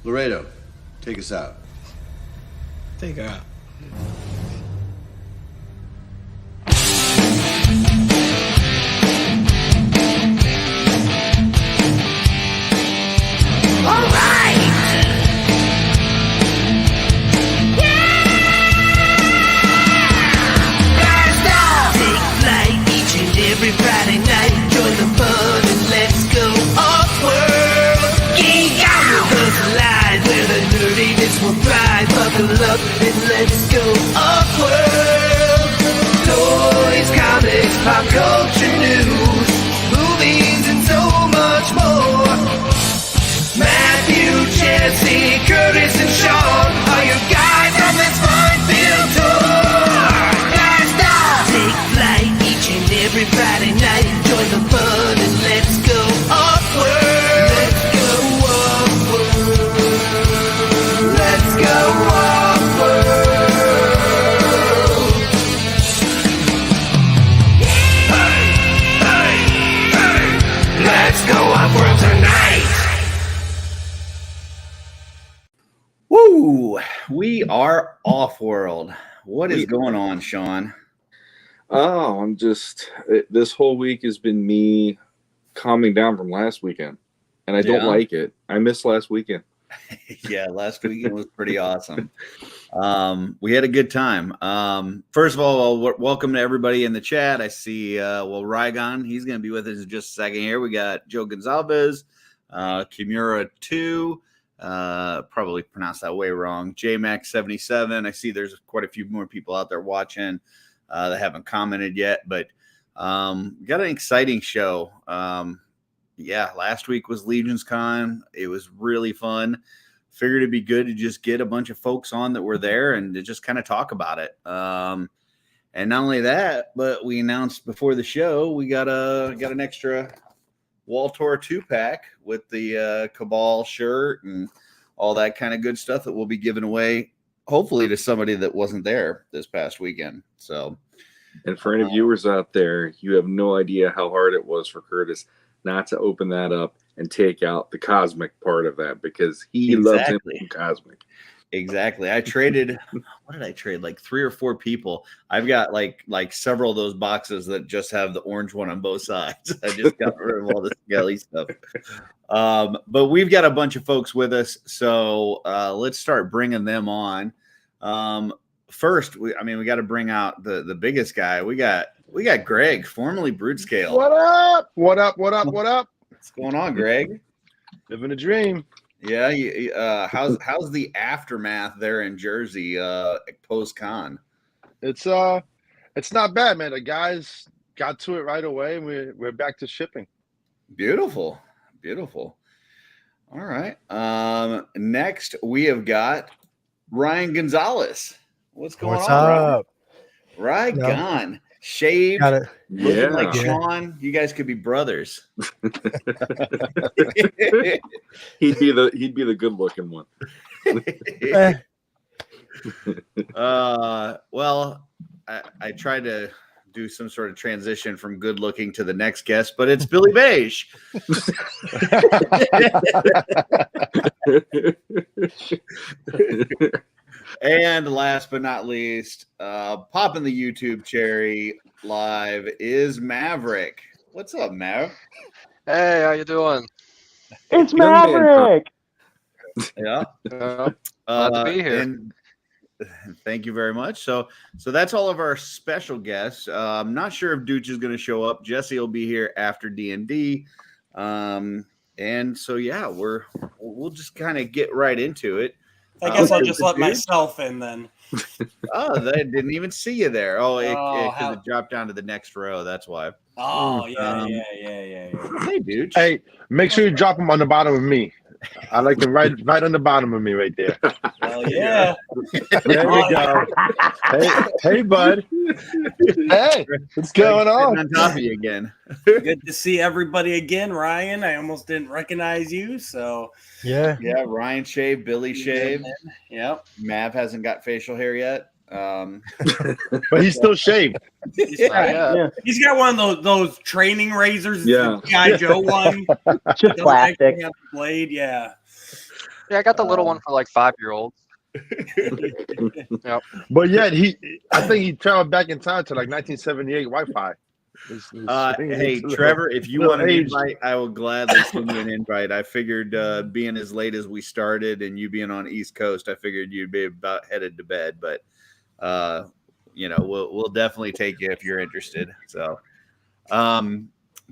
Laredo, take us out. Take her out. All right! Yeah! Blast off! Take flight each and every Friday night. Join the fun and let's go off-world. Geek out with us live where the nerdiness will thrive. Buckle up and let's go off-world. Toys, comics, pop culture news, movies and so much more. Matthew, Jesse, Curtis, and Sean are your guides on this fun-filled tour. Blast off! Take flight each and every Friday night. Join the fun and let's go off-world. Let's go off-world. Let's go off-world. Hey, hey, hey. Let's go off-world tonight. Woo! We are off-world. What is going on, Sean? Oh, this whole week has been me calming down from last weekend, and I don't like it. I missed last weekend. Yeah, last weekend was pretty awesome. We had a good time. First of all, welcome to everybody in the chat. I see, Rygon, he's going to be with us in just a second here. We got Joe Gonzalez, Kimura 2, probably pronounced that way wrong. JMax77. I see there's quite a few more people out there watching that haven't commented yet, but we got an exciting show. Last week was LegionsCon. It was really fun. Figured it'd be good to just get a bunch of folks on that were there and to just kind of talk about it. And not only that, but we announced before the show we got an extra Wall Tour 2-pack with the Cabal shirt and all that kind of good stuff that we'll be giving away, hopefully to somebody that wasn't there this past weekend. So, and for any viewers out there, you have no idea how hard it was for Curtis not to open that up and take out the cosmic part of that, because he loves him from cosmic. Exactly. I traded, what did I trade? Like 3 or 4 people. I've got like several of those boxes that just have the orange one on both sides. I just got rid of all the skelly stuff. But we've got a bunch of folks with us. So let's start bringing them on. First, we got to bring out the biggest guy. We got Greg, formerly Brutescale. What up? What up? What up? What up? What's going on, Greg? Living a dream. Yeah, how's the aftermath there in Jersey post-con? It's not bad, man. The guys got to it right away, and we're back to shipping. Beautiful. All right. Next we have got Ryan Gonzalez. What's going on? Up? Right, gone. Shaved, looking like Sean. You guys could be brothers. He'd be the good looking one. Well, I tried to do some sort of transition from good looking to the next guest, but it's Billy Beige. And last but not least, popping the YouTube cherry live is Maverick. What's up, Mav? Hey, how you doing? It's Maverick. Yeah. Glad to be here. And thank you very much. So that's all of our special guests. I'm not sure if Dooch is going to show up. Jesse will be here after D&D. And so, yeah, we'll just kind of get right into it. I guess I'll just let myself in then. Oh, they didn't even see you there. Oh, because it dropped down to the next row. That's why. Oh, yeah. Hey, dude. Hey, make sure you drop them on the bottom of me. I like them right on the bottom of me right there. Hell yeah. There we go. Hey, bud. Hey, what's going on? On top of you again. Good to see everybody again, Ryan. I almost didn't recognize you, so Yeah. Ryan shaved, Billy shaved. Yep. Mav hasn't got facial hair yet. But he's still shaved. He's got one of those training razors. Yeah. G.I. Joe one. Just plastic. Blade, yeah. Yeah, I got the little one for like 5-year-olds. Yep. But yet I think he traveled back in time to like 1978 Wi-Fi. Hey, Trevor, if you want an invite, I will gladly send you an invite. I figured being as late as we started and you being on East Coast, I figured you'd be about headed to bed. But we'll definitely take you if you're interested. So,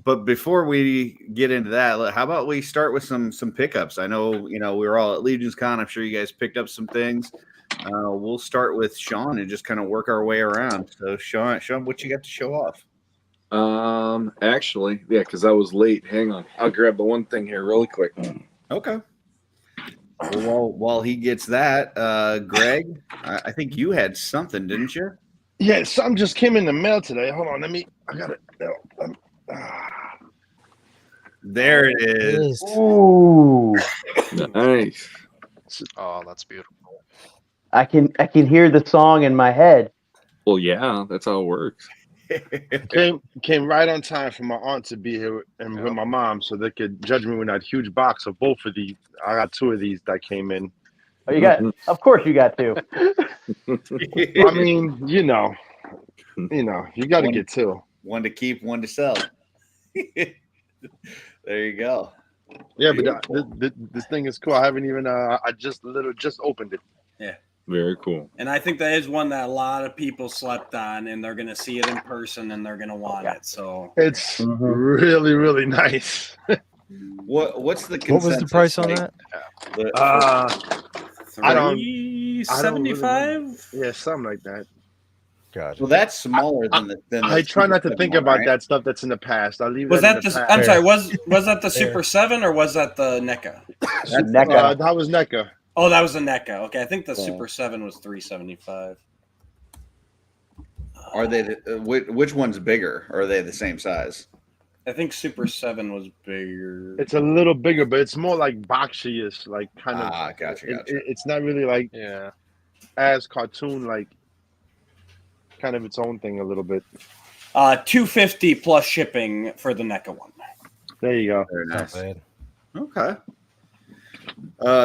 but before we get into that, how about we start with some pickups? I know we were all at LegionsCon. I'm sure you guys picked up some things. We'll start with Sean and just kind of work our way around. So, Sean, what you got to show off? Actually, yeah, because I was late. Hang on, I'll grab the one thing here really quick. Okay. Well, while he gets that, Greg, I think you had something, didn't you? Yeah, something just came in the mail today. Hold on, I got it. There it is. Ooh, Nice. Oh, that's beautiful. I can hear the song in my head. Well, yeah, that's how it works. Came right on time for my aunt to be here and with my mom, so they could judge me with that huge box of both of these. I got 2 of these that came in. Oh, you got? Of course, you got 2. I mean, you got to get 2. One to keep, one to sell. There you go. Yeah, but this thing is cool. I haven't even. I just opened it. Yeah. Very cool. And I think that is one that a lot of people slept on, and they're going to see it in person, and they're going to want it. So it's really, really nice. What's the what was the price on that? I don't. $375. Yeah, something like that. Gotcha. Well, that's smaller than the. I try not to think about that stuff that's in the past. I'll leave. Was that the? I'm sorry. Was that the Super 7 or was that the NECA? NECA. That was NECA. Oh, that was the NECA. Okay, I think the Super 7 was $375. Are they? Which one's bigger? Or are they the same size? I think Super 7 was bigger. It's a little bigger, but it's more like boxy-ish, like kind of. Gotcha. It's not really like as cartoon like. Kind of its own thing a little bit. $250 plus shipping for the NECA one. There you go. Very nice. Okay.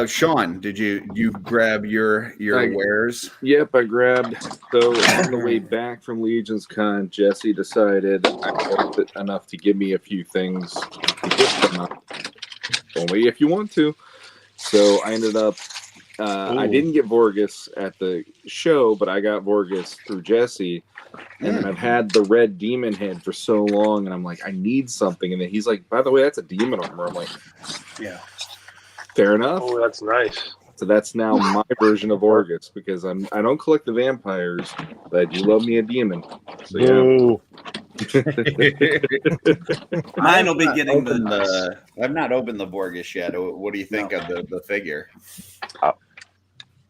Sean, did you grab your wares? Yep, I grabbed. So on the way back from LegionsCon, Jesse decided I liked it enough to give me a few things to gift them up. Only if you want to. So I ended up. I didn't get Vorgus at the show, but I got Vorgus through Jesse. And I've had the red demon head for so long, and I'm like, I need something. And then he's like, by the way, that's a demon armor. I'm like, yeah, fair enough. Oh, that's nice. So that's now my version of Vorgus because I don't collect the vampires, but I do love me a demon. So yeah. Mine will be getting I've not opened the Vorgus yet. What do you think of the figure?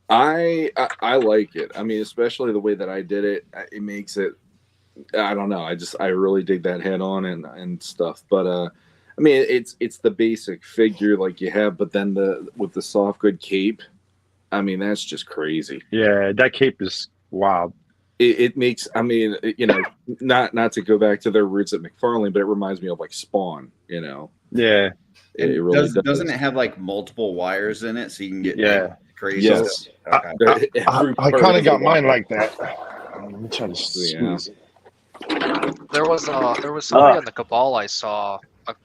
I like it. I mean, especially the way that I did it. It makes it. I don't know. I really dig that head on and stuff. But I mean, it's the basic figure like you have, but then with the soft good cape. I mean, that's just crazy. Yeah, that cape is wild. It makes. I mean, not to go back to their roots at McFarlane, but it reminds me of like Spawn. Yeah. It really does. Doesn't it have like multiple wires in it so you can get crazy? Yes. Okay. I kind of got mine like that. Let me try to squeeze it. There was somebody on the Cabal I saw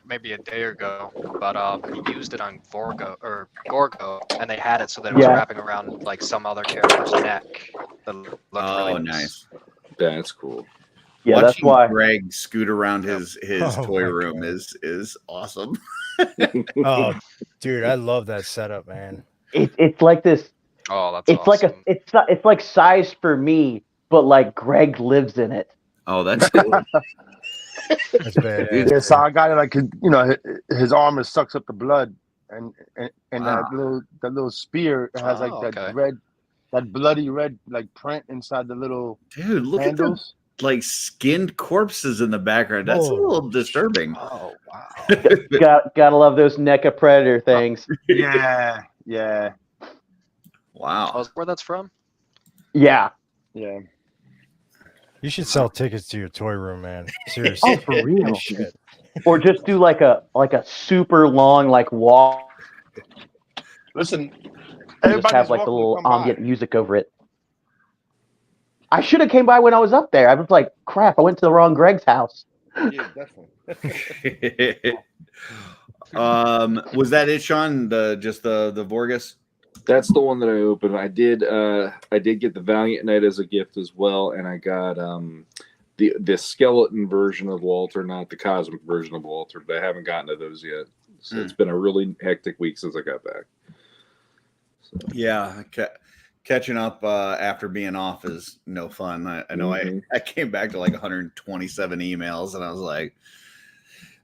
maybe a day ago, but he used it on Gorgo, and they had it so that it was wrapping around like some other character's neck. Oh, nice. That's cool. Yeah, Watching that's why Greg scoot around his toy room is awesome. Oh, dude, I love that setup, man. It's like this. Oh, that's it's awesome. it's like size for me, but like Greg lives in it. Oh, that's cool. That's bad. Yeah, so I got it like his armor sucks up the blood, and that little spear has like that red, that bloody red like print inside the little dude. Look handles. at the like skinned corpses in the background. That's a little disturbing. Oh wow! Gotta love those NECA Predator things. Yeah. Wow. Oh, where that's from? Yeah. You should sell tickets to your toy room, man. Seriously. Oh, for real. Shit. Or just do like a super long like walk Listen, You just everybody's have like the welcome to little come by. ambient music over it. I should have came by when I was up there. I was like, crap, I went to the wrong Greg's house. Yeah, definitely. Was that it, Sean? Just the Vorgus? That's the one that I opened. I did get the Valiant Knight as a gift as well, and I got the skeleton version of Walter, not the cosmic version of Walter, but I haven't gotten to those yet. So it's been a really hectic week since I got back. So. Yeah, catching up after being off is no fun. I know I came back to like 127 emails, and I was like,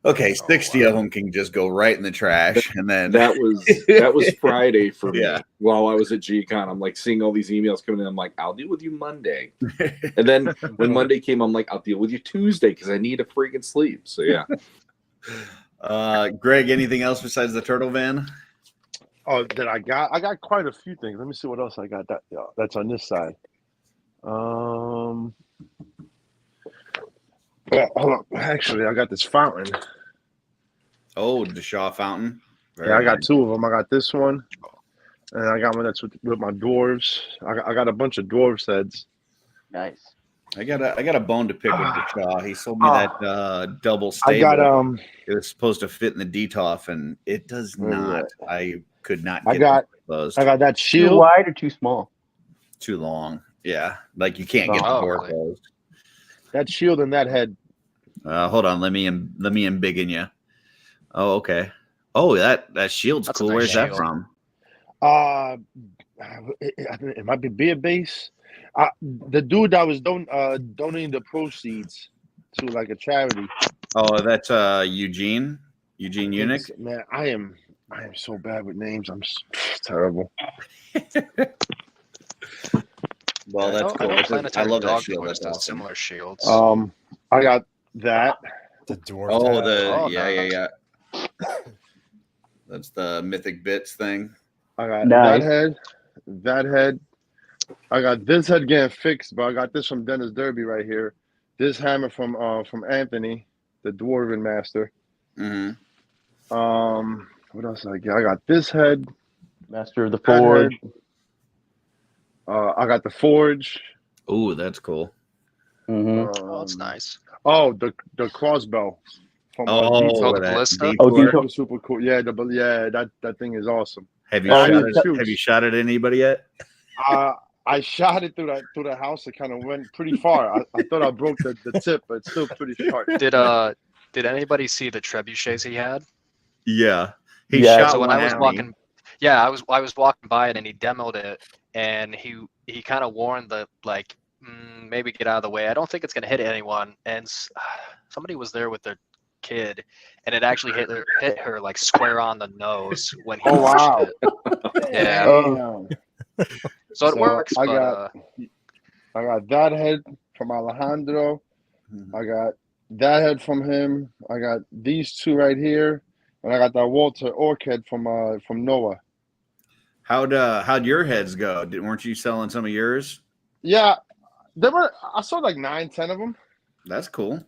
okay, 60 of them can just go right in the trash. And then that was Friday for me. While I was at G-Con, I'm like seeing all these emails coming in. I'm like, I'll deal with you Monday. And then when Monday came, I'm like, I'll deal with you Tuesday because I need a freaking sleep. So yeah. Greg, anything else besides the turtle van? Oh, that I got quite a few things. Let me see what else I got. That's on this side. Hold on. Actually, I got this fountain. Oh, the Shaw fountain. Very I got two of them. I got this one, and I got one that's with my dwarves. I got a bunch of dwarves heads. Nice. I got a bone to pick with the Shaw. He sold me that double stable. I got it was supposed to fit in the DTOF, and it does not. I could not get it closed. I got that shield. Too wide or too small? Too long. Yeah, like you can't get the door closed. That shield and that head. Hold on, let me embiggen you. Oh, okay. Oh, that shield's cool. Where's that from? It might be Beer Base. The dude that was donating the proceeds to like a charity. Oh, that's Eugene Unick. Man, I am so bad with names. I'm terrible. Well, that's cool. I love that shield. That's awesome. Similar shields. I got that. The dwarf. Oh, yeah. That's the Mythic Bits thing. I got that head. I got this head getting fixed, but I got this from Dennis Derby right here. This hammer from Anthony, the Dwarven Master. Mm-hmm. What else did I get? I got this head. Master of the Forge. I got the Forge. Oh, that's cool. Mm-hmm. Oh, that's nice. Oh, the crossbow. The ballista. Oh, super cool. Yeah, that thing is awesome. Have you shot at anybody yet? I shot it through the house. It kind of went pretty far. I thought I broke the tip, but it's still pretty sharp. Did anybody see the trebuchets he had? Yeah, he shot so when one I was at walking, me. I was walking by it and he demoed it, and he kind of warned the maybe get out of the way. I don't think it's gonna hit anyone. And somebody was there with their kid, and it actually hit her like square on the nose when he wow. it. Yeah. So it works. I got that head from Alejandro. I got that head from him. I got these two right here, and I got that Walter Orc head from Noah. How'd your heads go? Weren't you selling some of yours? Yeah, I sold like 9-10 of them. That's cool.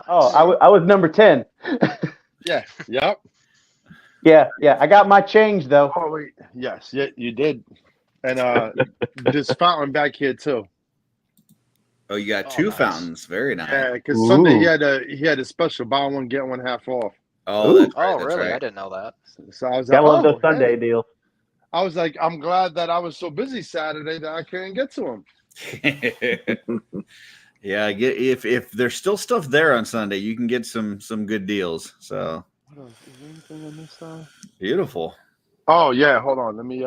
Oh, I was number 10. Yeah. Yep. Yeah. I got my change though. Oh wait. Yes. Yeah, you did. And this fountain back here too. Oh, you got two fountains. Very nice. Yeah, because Sunday he had a special buy one get one half off. Oh, that's right, really? Right. I didn't know that. So I was Gotta love like, those Sunday deals. I was like, I'm glad that I was so busy Saturday that I couldn't get to them. Yeah, if there's still stuff there on Sunday, you can get some good deals. So What else? Is there anything on this side? Beautiful. Oh yeah, hold on. Let me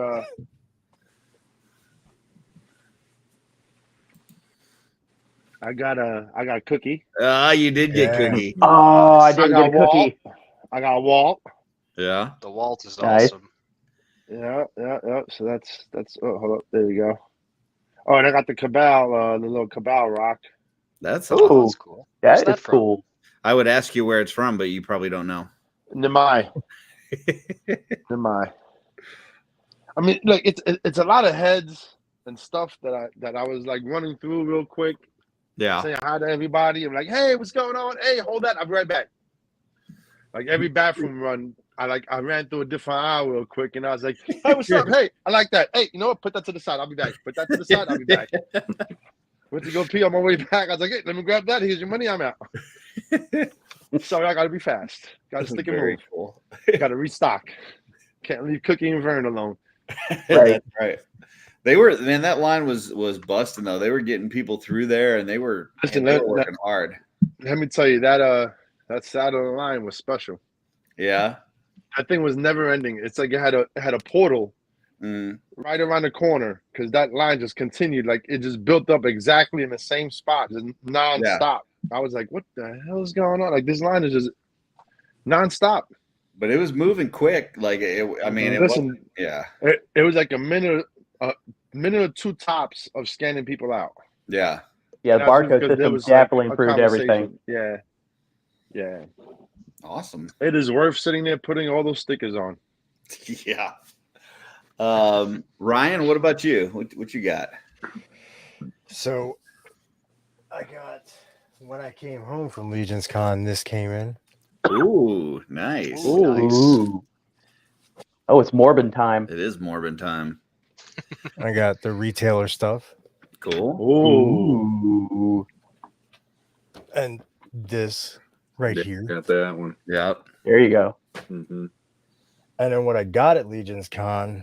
I got Cookie. You did get Cookie. Oh, I didn't get a Cookie. I got Walt. Yeah. The Walt is Nice. awesome. Yeah. So that's hold up. There you go. Oh, and I got the Cabal, the little Cabal rock. That's Ooh, That's cool. that Where's is from? cool. I would ask you where it's from, but you probably don't know. Nemai. Nemai. I mean, look, it's a lot of heads and stuff that I was like running through real quick, Yeah. saying hi to everybody. I'm like, hey, what's going on? Hey, hold that. I'll be right back. Like every bathroom run, I ran through a different aisle real quick, and I was like, "Hey, what's up? Hey, I like that. Hey, you know what? Put that to the side. I'll be back. Put that to the side. I'll be back." Went to go pee on my way back. I was like, "Hey, let me grab that. Here's your money. I'm out." Sorry, I gotta be fast. Gotta stick and move. Cool. Gotta restock. Can't leave Cookie and Vern alone. Right. Right. They were, man, that line was busting though. They were getting people through there, and they were, Listen, man, they that- were working hard. Let me tell you that side of the line was special. Yeah. That thing was never ending. It's like it had a portal right around the corner because that line just continued. Like it just built up exactly in the same spot, just nonstop. I was like, "What the hell is going on? Like this line is just nonstop." But it was moving quick. Like it Listen, wasn't, yeah. It was like a minute or two tops of scanning people out. Yeah. Yeah, the That's barcode because there system was, definitely like, a improved everything. conversation. Yeah. Awesome. It is worth sitting there putting all those stickers on. Yeah. Ryan, what about you? What you got? So I got, when I came home from LegionsCon, this came in. Ooh, nice. Ooh. Oh, it's Morbin time. It is Morbin time. I got the retailer stuff. Cool. Ooh. And this right here. Got that one. Yep. There you go. Mm-hmm. And then what I got at LegionsCon,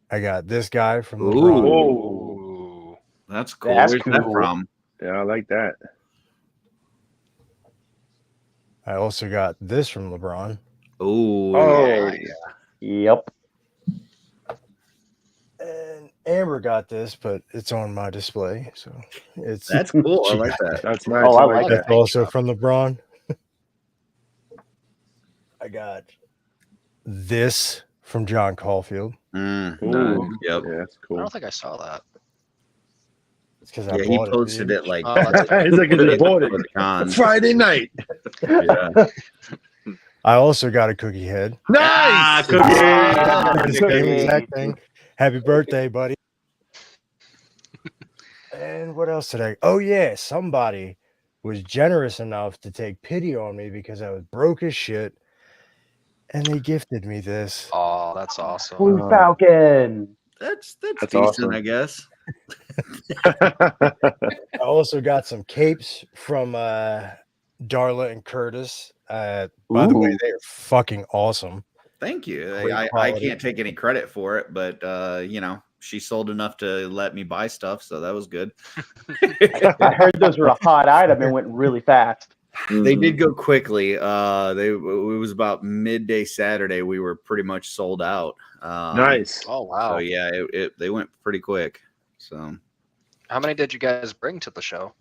I got this guy from Ooh. LeBron. Ooh. That's cool. That's Where's that cool. from? Yeah, I like that. I also got this from LeBron. Ooh. Oh, Yep. And Amber got this, but it's on my display. So it's That's cool. I she like got that. that's nice. Oh, I I like like that. That's also from LeBron. I got this from John Caulfield. Mm. Ooh. Yep. Yeah, that's I cool. don't think I saw that. It's because I Yeah, he bought posted dude. it like Oh, that's He's like, I just bought it. for the con. Friday night. Yeah. I also got a cookie head. Nice. cookie. Yeah. The same exact thing. Happy birthday, buddy. And what else did I? Oh, yeah. Somebody was generous enough to take pity on me because I was broke as shit. And they gifted me this. Oh, that's awesome. Blue Falcon. That's That's decent, awesome. I guess. I also got some capes from Darla and Curtis. By the way, Ooh. they are fucking awesome. Tthink you. Great I quality. can't take any credit for it, but she sold enough to let me buy stuff, so that was good. I heard those were a hot item and went really fast. They did go quickly. It was about midday Saturday. We were pretty much sold out. Nice. Oh, wow. So yeah, they went pretty quick. So How many did you guys bring to the show?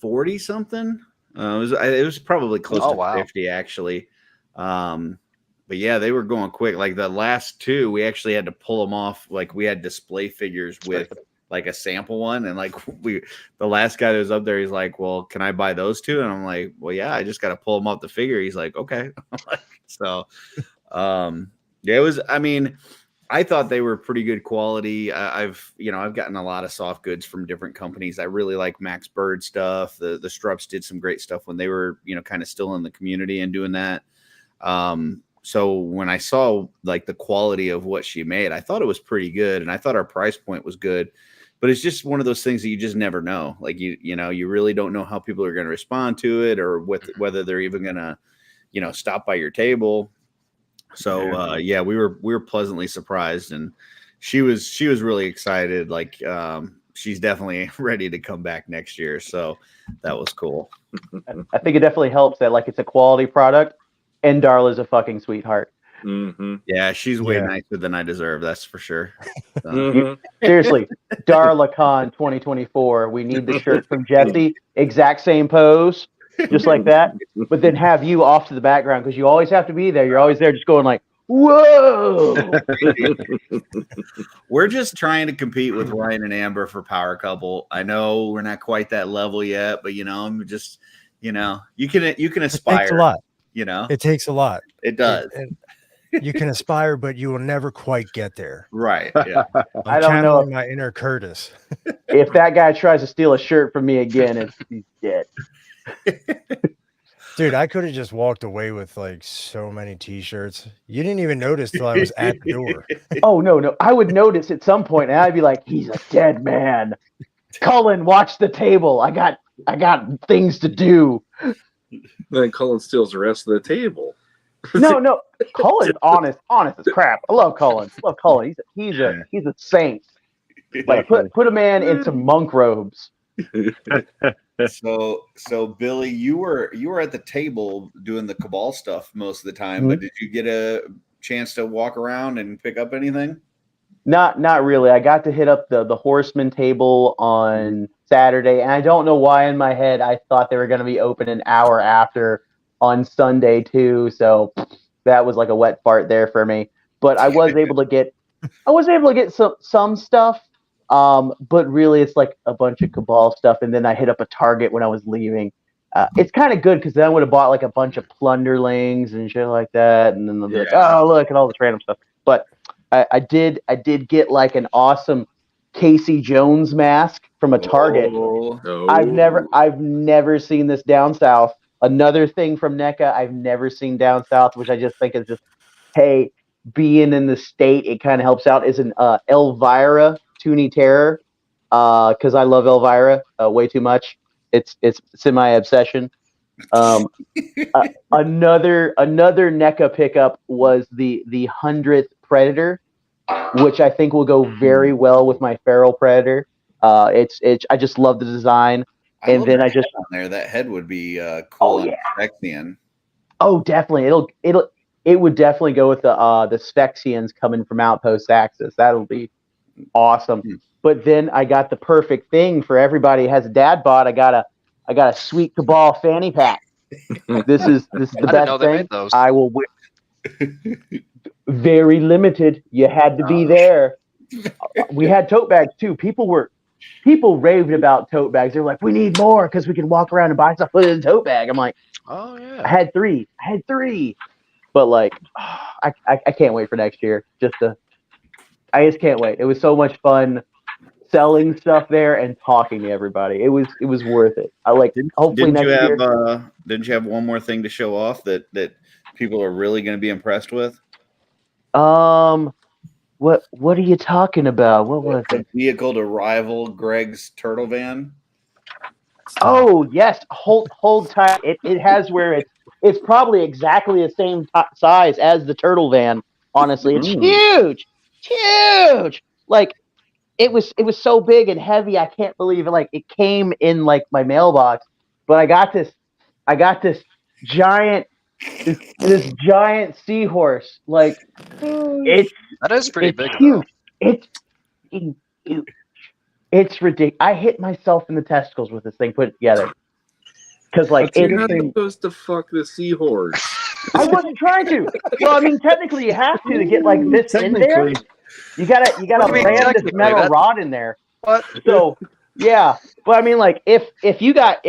40 something. It was probably close Oh, to wow. 50 actually. But yeah, they were going quick. Like the last two, we actually had to pull them off. Like we had display figures with like a sample one, and like the last guy that was up there, he's like, "Well, can I buy those two?" And I'm like, "Well, yeah, I just got to pull them off the figure." He's like, "Okay." So, yeah, it was. I mean, I thought they were pretty good quality. I've gotten a lot of soft goods from different companies. I really like Max Bird stuff. The Strups did some great stuff when they were, kind of still in the community and doing that. So when I saw like the quality of what she made, I thought it was pretty good, and I thought our price point was good. But it's just one of those things that you just never know. Like you really don't know how people are going to respond to it, or whether they're even going to, stop by your table. So yeah, we were pleasantly surprised, and she was really excited. Like she's definitely ready to come back next year. So that was cool. I think it definitely helps that like it's a quality product, and Darla's a fucking sweetheart. Mm-hmm. Yeah, she's way nicer than I deserve. That's for sure. So. Mm-hmm. Seriously, DarlaCon 2024. We need the shirt from Jesse. Exact same pose, just like that. But then have you off to the background because you always have to be there. You're always there, just going like, "Whoa!" We're just trying to compete with Ryan and Amber for Power Couple. I know we're not quite that level yet, but I'm just, you can aspire. It takes a lot. It takes a lot. It does. You can aspire, but you will never quite get there. Right. Yeah. I don't know channeling my inner Curtis. if that guy tries to steal a shirt from me again, he's dead. Dude, I could have just walked away with like so many T-shirts. You didn't even notice till I was at the door. Oh no, I would notice at some point, and I'd be like, "He's a dead man." Cullen, watch the table. I got things to do. Then Cullen steals the rest of the table. No, Cullen's honest as crap. I love Cullen. He's a saint. Like put a man in some monk robes. So Billy, you were at the table doing the Cabal stuff most of the time, but did you get a chance to walk around and pick up anything? Not really. I got to hit up the Horseman table on Saturday, and I don't know why in my head I thought they were going to be open an hour after on Sunday too. So that was like a wet fart there for me. But I was able to get some stuff. But really, it's like a bunch of Cabal stuff, and then I hit up a Target when I was leaving. It's kind of good because then I would have bought like a bunch of Plunderlings and shit like that, and then they'll be like, "Oh, look at all this random stuff." But I did get like an awesome Casey Jones mask from a Target. Oh. I've never seen this down south. Another thing from NECA I've never seen down south, which I just think is just, hey, being in the state, it kind of helps out. Is an Elvira Toonie Terror, because I love Elvira way too much. It's semi obsession. Another NECA pickup was the 100th Predator, which I think will go very well with my Feral Predator. I just love the design, and then I just on there that head would be cool and Sphexian. Oh, definitely. It would definitely go with the Sphexians coming from Outpost Axis. That'll be awesome. But then I got the perfect thing for everybody who has a dad bod. I got a sweet Cabal fanny pack. This is the I didn't best know they thing. made those. I will. Very limited. You had to be there. We had tote bags too. People raved about tote bags. They're like, we need more because we can walk around and buy stuff, put it in a tote bag. I'm like, oh yeah. I had three. But like, I can't wait for next year. I just can't wait. It was so much fun selling stuff there and talking to everybody. It was worth it. Hopefully next year. Didn't you have one more thing to show off that people are really going to be impressed with? What are you talking about? What was it? Vehicle to rival Greg's turtle van. Oh yes, hold tight. It has where it's probably exactly the same size as the turtle van. Honestly, it's huge. Like it was so big and heavy. I can't believe it. Like it came in like my mailbox, but I got this giant seahorse. Like that is pretty big. Huge. It's huge. It's ridiculous. I hit myself in the testicles with this thing put it together. Because you're not supposed to fuck the seahorse. I wasn't trying to. Well, I mean, technically, you have to get like this in there. You gotta ram this metal rod in there. What? So yeah, but I mean, like if you got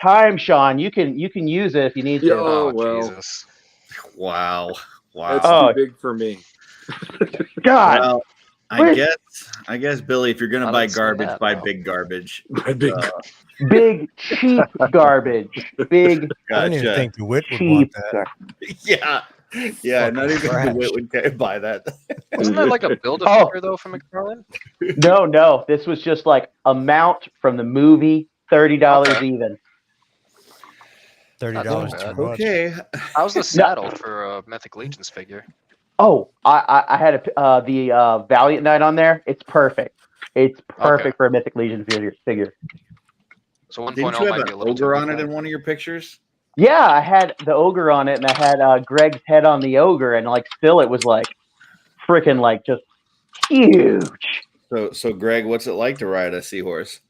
time, Sean, you can use it if you need to. Oh well. Jesus. Wow. That's too big for me. God. Well, I guess Billy, if you're gonna buy garbage, buy big garbage. Big cheap garbage. Big. I didn't even think DeWitt would want that. Yeah. Not even DeWitt would buy that. Wasn't that like a Build-A-Figure though from McFarlane? No. This was just like a mount from the movie. $30 even. $30 too much. Okay. How's the saddle for a Mythic Legions figure? Oh, I had the Valiant Knight on there. It's perfect. It's perfect for a Mythic Legion figure. So 1.0 Didn't you have might be a an little ogre too on big it in then. one of your pictures? Yeah, I had the ogre on it, and I had Greg's head on the ogre, and like still, it was like freaking like just huge. So Greg, what's it like to ride a seahorse?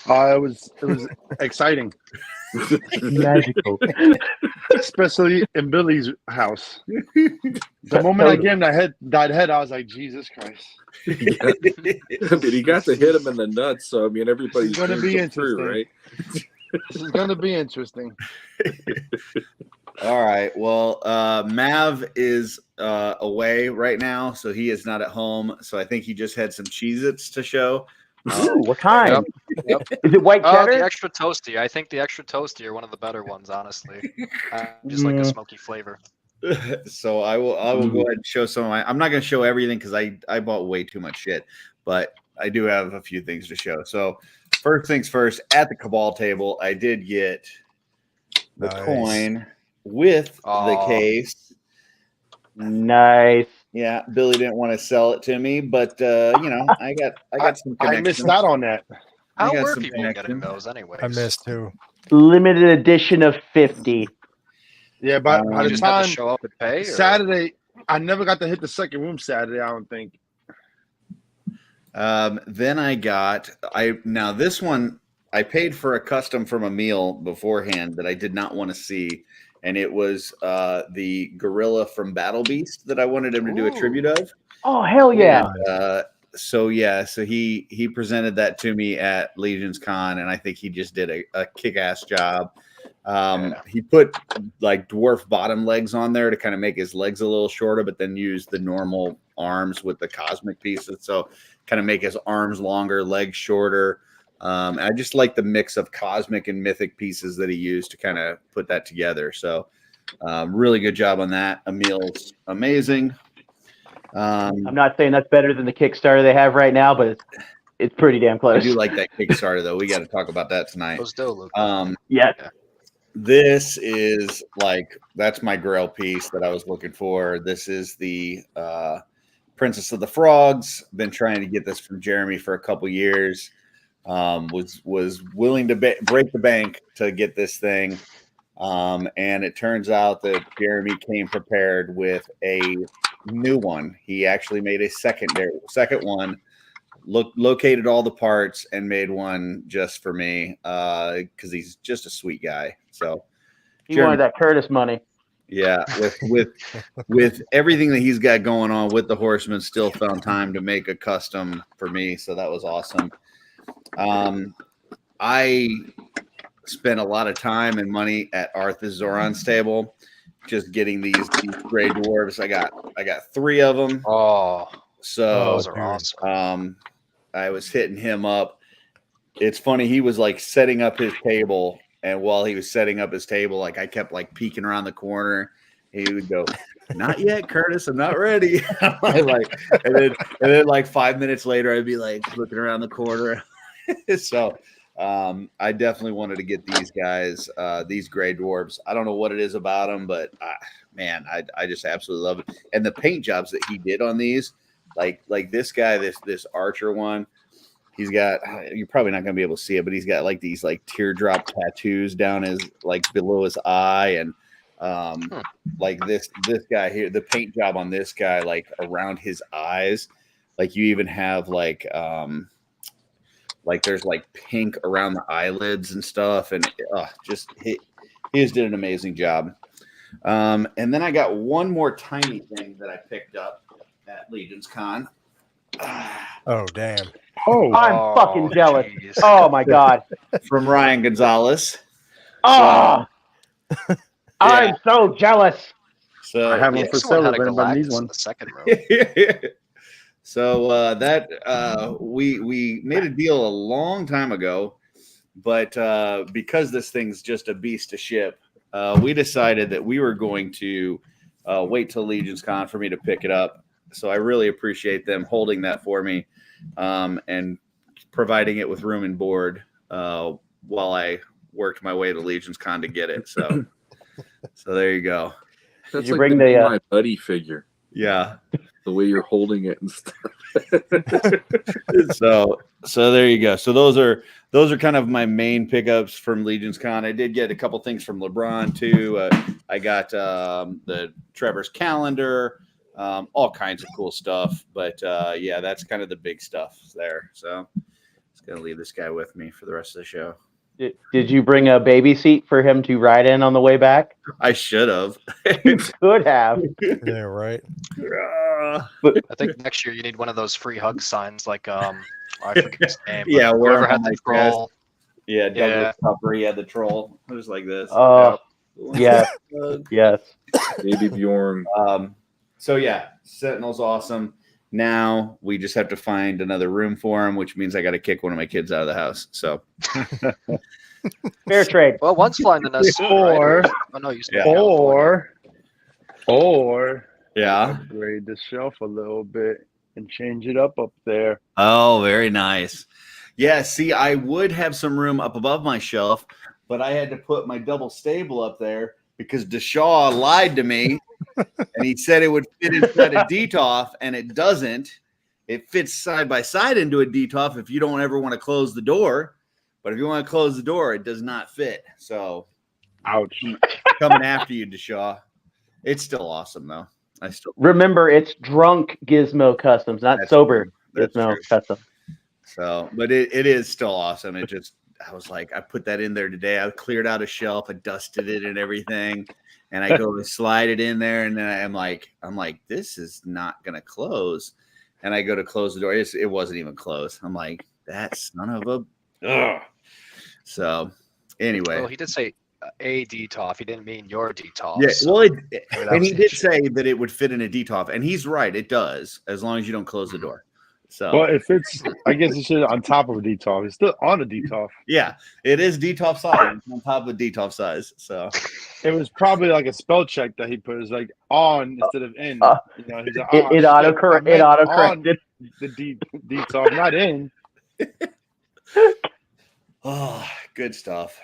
It was exciting, Magical. especially in Billy's house. The moment I gave him that head, I was like, Jesus Christ. But he got to hit him in the nuts, so I mean everybody's It's gonna be interesting, right? This is gonna be interesting. All right. Well, Mav is away right now, so he is not at home. So I think he just had some Cheez-Its to show. Ooh, what kind? Yep. Is it white Oh, cheddar? the extra toasty. I think the extra toasty are one of the better ones, honestly. Just like a smoky flavor. So I will go ahead and show some of my. I'm not going to show everything because I bought way too much shit, but I do have a few things to show. So first things first, at the Cabal table, I did get the coin with the case. Nice. Yeah, Billy didn't want to sell it to me, but I got some connections. I missed out on that. How got were some people getting connections. those anyways? I missed too. Limited edition of 50. Yeah, but by You the just had time to show up and pay. Or? Saturday, I never got to hit the second room Saturday. I don't think. Then now this one I paid for a custom from a meal beforehand that I did not want to see, and it was the gorilla from Battle Beast that I wanted him to do a tribute of. Oh hell yeah! And, so he presented that to me at LegionsCon, and I think he just did a kick-ass job. He put like dwarf bottom legs on there to kind of make his legs a little shorter, but then use the normal arms with the cosmic pieces, so kind of make his arms longer, legs shorter. And I just like the mix of cosmic and mythic pieces that he used to kind of put that together. So really good job on that. Emil's amazing. I'm not saying that's better than the Kickstarter they have right now, but it's pretty damn I close. do like that Kickstarter though. We got to talk about that tonight. Those do, Luke. Yeah. This is that's my grail piece that I was looking for. This is the Princess of the Frogs. Been trying to get this from Jeremy for a couple years. Was willing to break the bank to get this thing. And it turns out that Jeremy came prepared with a new one. He actually made a second one, located all the parts and made one just for me because he's just a sweet guy. So He wanted that Curtis money. Yeah, with everything that he's got going on with the Horsemen, still found time to make a custom for me. So that was awesome. I spent a lot of time and money at Arthur Zoran's table, just getting these gray dwarves. I got 3 of them. Oh, so those are awesome. I was hitting him up. It's funny, he was like setting up his table, and while he was setting up his table, like I kept like peeking around the corner. He would go, "Not yet, Curtis. I'm not ready." and then like 5 minutes later, I'd be like looking around the corner. So I definitely wanted to get these guys, these gray dwarves. I don't know what it is about them, but man, I just absolutely love it. And the paint jobs that he did on these, like this guy, this archer one, he's got, you're probably not going to be able to see it, but he's got like these like teardrop tattoos down his, like below his eye. And like this guy here, the paint job on this guy, like around his eyes, like you even have like there's like pink around the eyelids and stuff. And he just did an amazing job. And then I got one more tiny thing that I picked up at LegionsCon. Oh, damn. Oh, I'm fucking jealous. Geez. Oh my god. From Ryan Gonzalez. Oh, I'm so jealous. So I have one Yeah, for someone sale had if a anybody needs Galactus one. in the second row. So we made a deal a long time ago, but because this thing's just a beast to ship, we decided that we were going to wait till LegionsCon for me to pick it up. So I really appreciate them holding that for me and providing it with room and board while I worked my way to LegionsCon to get it. So there you go. That's you like bring the the, My Buddy figure. Yeah. The way you're holding it and stuff. So there you go. So those are kind of my main pickups from LegionsCon. I did get a couple things from LeBron too. I got the Trevor's calendar, all kinds of cool stuff. But yeah, that's kind of the big stuff there. So just gonna leave this guy with me for the rest of the show. Did you bring a baby seat for him to ride in on the way back? I should have. You could have. Yeah, right. I think next year you need one of those free hug signs, like I forget his name. But Yeah, whoever where had the troll. Yeah, Douglas Tupper, he had the troll. It was like this. Oh, yes, yes. Maybe Bjorn. So yeah, Sentinel's awesome. Now we just have to find another room for him, which means I got to kick one of my kids out of the house. So Fair trade. Well, one's flying the nest soon, Or- right? Oh no, you still Or yeah. upgrade the shelf a little bit and change it up there. Oh, very nice. Yeah, see, I would have some room up above my shelf, but I had to put my double stable up there because Deshaw lied to me, and he said it would fit inside a DTOF, and it doesn't. It fits side by side into a DTOF if you don't ever want to close the door, but if you want to close the door, it does not fit. So, Ouch. coming after you, Deshaw. It's still awesome, though. I still Remember, it's drunk Gizmo Customs, not That's sober true. That's Gizmo true. Customs. So, but it is still awesome. It just, I was like, I put that in there today. I cleared out a shelf, I dusted it and everything, and I go to slide it in there, and then I'm like, this is not gonna close, and I go to close the door. It wasn't even closed. I'm like, that son of a. Ugh. So, anyway, Well, he did say a DTOF. He didn't mean your DTOF. yeah. so Well, maybe that and was he the did issue. say that it would fit in a DTOF, and he's right. It does, as long as you don't close the door. So, Well, if it's, I guess it's on top of a DTOF. It's still on a DTOF. yeah, it is DTOF size on top of DTOF size. So, It was probably like a spell check that he put. It was like on instead of in. He's like, It "Ah, shit, autocorrect. I It meant autocorrected. on the DTOF, not in." oh, good stuff.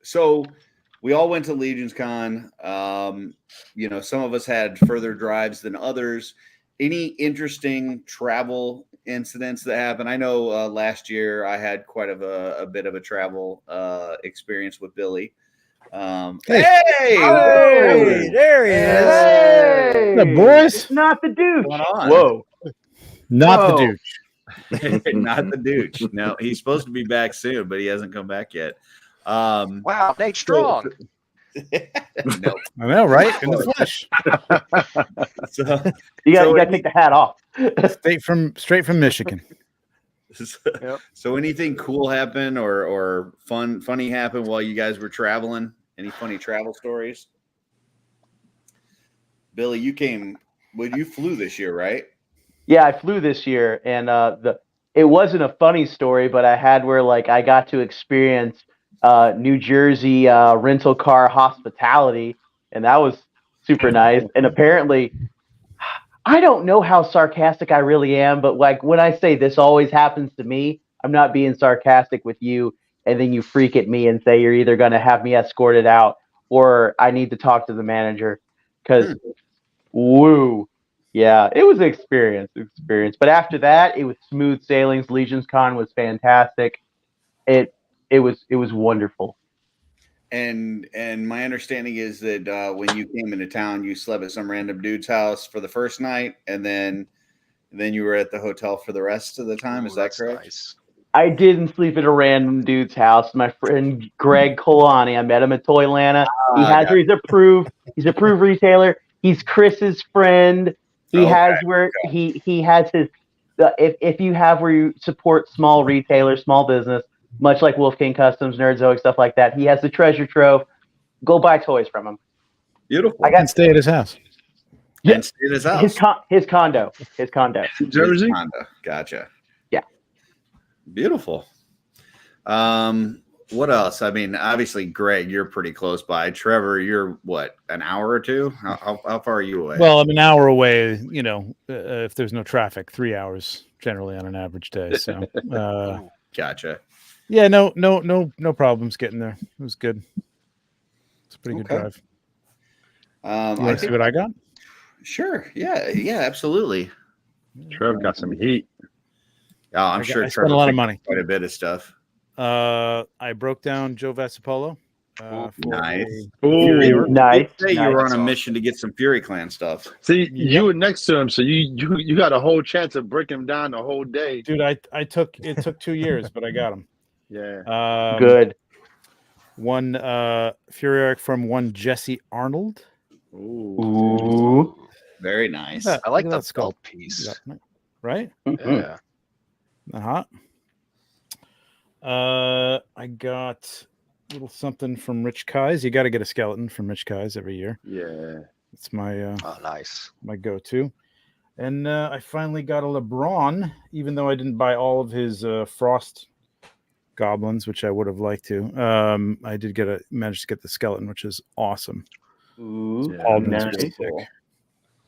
So we all went to LegionsCon. You know, some of us had further drives than others. Any interesting travel incidents that happened? I know last year I had quite a bit of a travel experience with Billy. Hey, there he is. Hey, What's up, boys? it's not the douche. What's going on? Whoa. Not Whoa. the douche. Not the douche. No, he's supposed to be back soon, but he hasn't come back yet. Wow, Nate Strong. No. I know, right? In the flesh. So, You got So to take the hat off. Straight from Michigan. so anything cool happen or funny happen while you guys were traveling? Any funny travel stories? Billy, you flew this year, right? Yeah, I flew this year, and it wasn't a funny story, but I had where like I got to experience New Jersey rental car hospitality, and that was super nice. And apparently, I don't know how sarcastic I really am, but like when I say this always happens to me, I'm not being sarcastic with you, and then you freak at me and say you're either going to have me escorted out or I need to talk to the manager because woo. Yeah, it was an experience. But after that, it was smooth sailings. LegionsCon was fantastic. It was wonderful. And my understanding is that when you came into town, you slept at some random dude's house for the first night, and then you were at the hotel for the rest of the time. Is that That's correct? nice. I didn't sleep at a random dude's house. My friend Greg Colani, I met him at Toylanta. He's approved retailer. He's Chris's friend. He has where he has his if you have where you support small retailers, small business, much like Wolfgang Customs, Nerdzoic, stuff like that. He has the treasure trove. Go buy toys from him. Beautiful. I got And stay at his house. Yeah. And stay at his house. his condo. Jersey. Gotcha. Yeah. Beautiful. What else? I mean, obviously, Greg, you're pretty close by. Trevor, you're what, an hour or two? How far are you away? Well, I'm an hour away, you know, if there's no traffic, 3 hours generally on an average day. So, Gotcha. yeah, no problems getting there. It was good. It's a pretty good Okay. drive. I You want to see think, what I got? sure. Yeah, absolutely. Trev got some heat. Oh, I'm I sure spent a Trevor lot of picked money. up quite a bit of stuff. I broke down Joe Vasapolo. For Nice. Ooh, Nice. Say you were on a Nice. mission to get some Fury Clan stuff. see, you were next to him, so you got a whole chance of breaking him down the whole day. Dude, it took 2 years, but I got him. Yeah. Good. One Fury Arc from one Jesse Arnold. Ooh. Very nice. Yeah. I like Look at the that skull. belt piece. Right? Yeah. Uh-huh. I got a little something from Rich Kai's. You got to get a skeleton from Rich Kai's every year. Yeah. It's my Oh, nice. my go-to. And I finally got a LeBron, even though I didn't buy all of his Frost goblins, which I would have liked to. I did manage to get the skeleton, which is awesome. Ooh, Aldrin's nice. really sick.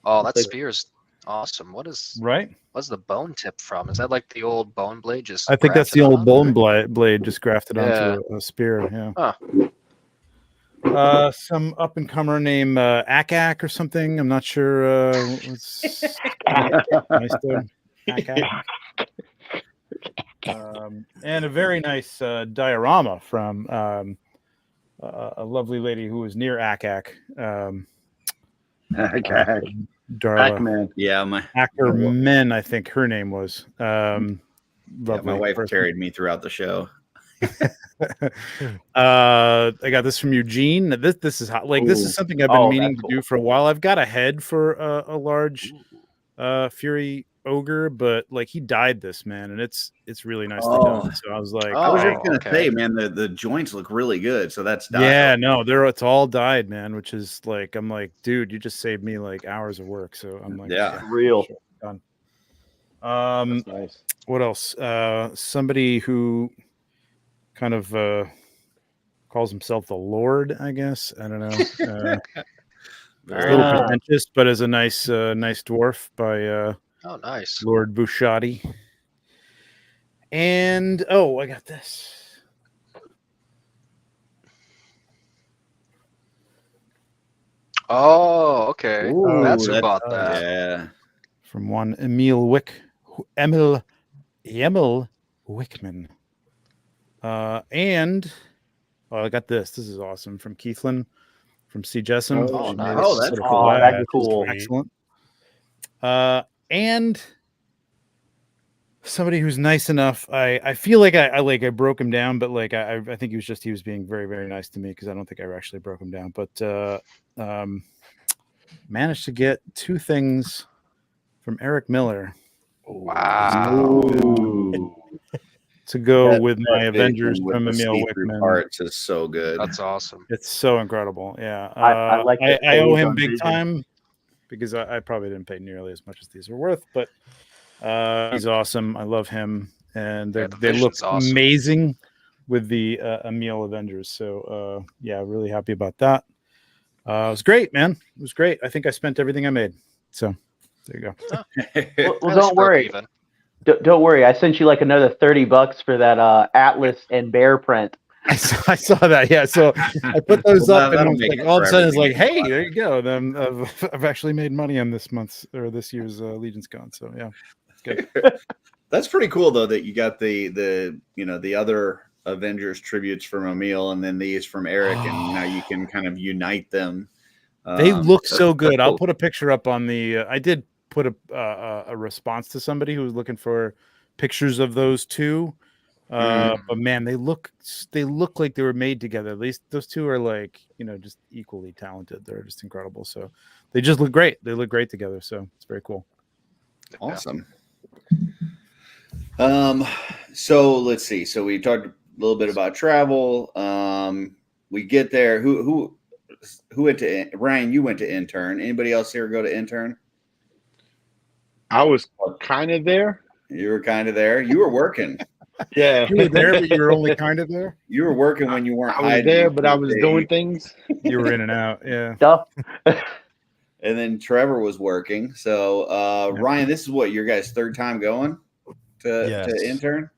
Oh, that spear's awesome. What's the bone tip from? Is that like the old bone blade? Just I think that's the grafted old on? bone blade just grafted Yeah. onto a spear. Yeah. Huh. Some up and comer named Akak or something. I'm not sure. What's nice dude. Akak. And a very nice diorama from a lovely lady who was near Akak. Akak. Darla. Pac-Man. Yeah, my Actor Men, I think her name was. my Lovely. wife person. carried me throughout the show. I got this from Eugene. This is hot. Like this is something I've been meaning to do for a while. I've got a head for a large Fury ogre, but like he dyed this, man, and it's really nicely done. So I was like, I was just gonna say, man, the joints look really good. So that's dyed. yeah, no, it's all dyed, man, which is like, I'm like, dude, you just saved me like hours of work. So I'm like, yeah, real sure, done. That's nice. What else? Somebody who kind of calls himself the Lord, I guess. I don't know. A little pretentious, but is a nice dwarf by Oh, nice. Lord Bushati. And I got this. Oh, okay. Ooh, That's who that's bought nice. that. Yeah. From one Emil Wickman. And I got this. This is awesome from Keithlin from C. Jessen. Oh, She made nice. a that's sort of cool. collab. That's cool. Excellent. And somebody who's nice enough. I feel like I broke him down, but like I think he was being very, very nice to me because I don't think I actually broke him down. But managed to get two things from Eric Miller. Wow. To go That- with my that Avengers vision with from the Emil see-through Wickman. parts is so good. That's awesome. It's so incredible. Yeah. I like the I owe page him on big Vision. time because I probably didn't pay nearly as much as these are worth, but he's awesome. I love him. And Yeah, they look Vision's awesome. amazing with the Emil Avengers. So yeah, really happy about that. It was great, man. It was great. I think I spent everything I made. So there you go. Well, don't worry. Don't worry. I sent you like another $30 for that Atlas and Bear print. I saw that. Yeah. So I put those Well, up, and that'll it's make like it all of a for sudden it's like, everything. hey, there you go. Then I've actually made money on this month's or this year's LegionsCon. So yeah, it's good. That's pretty cool though that you got the other Avengers tributes from Emil and then these from Eric, and now you can kind of unite them. They look that's- so good. that's I'll cool. put a picture up on the. I did put a response to somebody who was looking for pictures of those two. But man, they look like they were made together. At least those two are like, just equally talented. They're just incredible. So they just look great. They look great together. So it's very cool. Awesome. So let's see. So we talked a little bit about travel. We get there. Who went to Ryan? You went to intern. Anybody else here go to intern? I was kind of there. You were kind of there. You were working. Yeah. You were there, but you were only kind of there. You were working when you weren't I was hiding. there, but I was doing things. You were in and out. Yeah. Stuff. And then Trevor was working. So Ryan, this is what your guys' third time going to intern.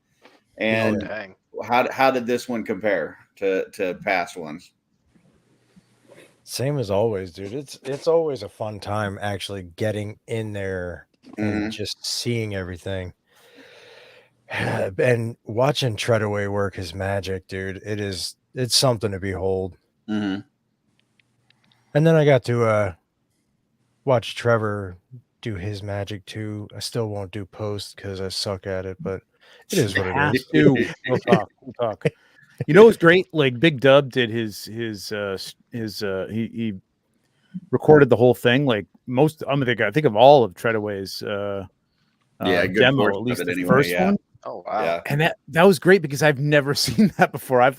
And dang. how did this one compare to past ones? Same as always, dude. It's always a fun time actually getting in there and just seeing everything. And watching Treadaway work his magic, dude. It's something to behold. Mm-hmm. And then I got to watch Trevor do his magic too. I still won't do post because I suck at it, but it is what it is. Dude, we'll talk. You know what's great? Like Big Dub did his he recorded the whole thing. Like I think of all of Treadaway's good demo, portion at least of it the anyway, first yeah. one. Oh wow. Yeah. And that was great because I've never seen that before. I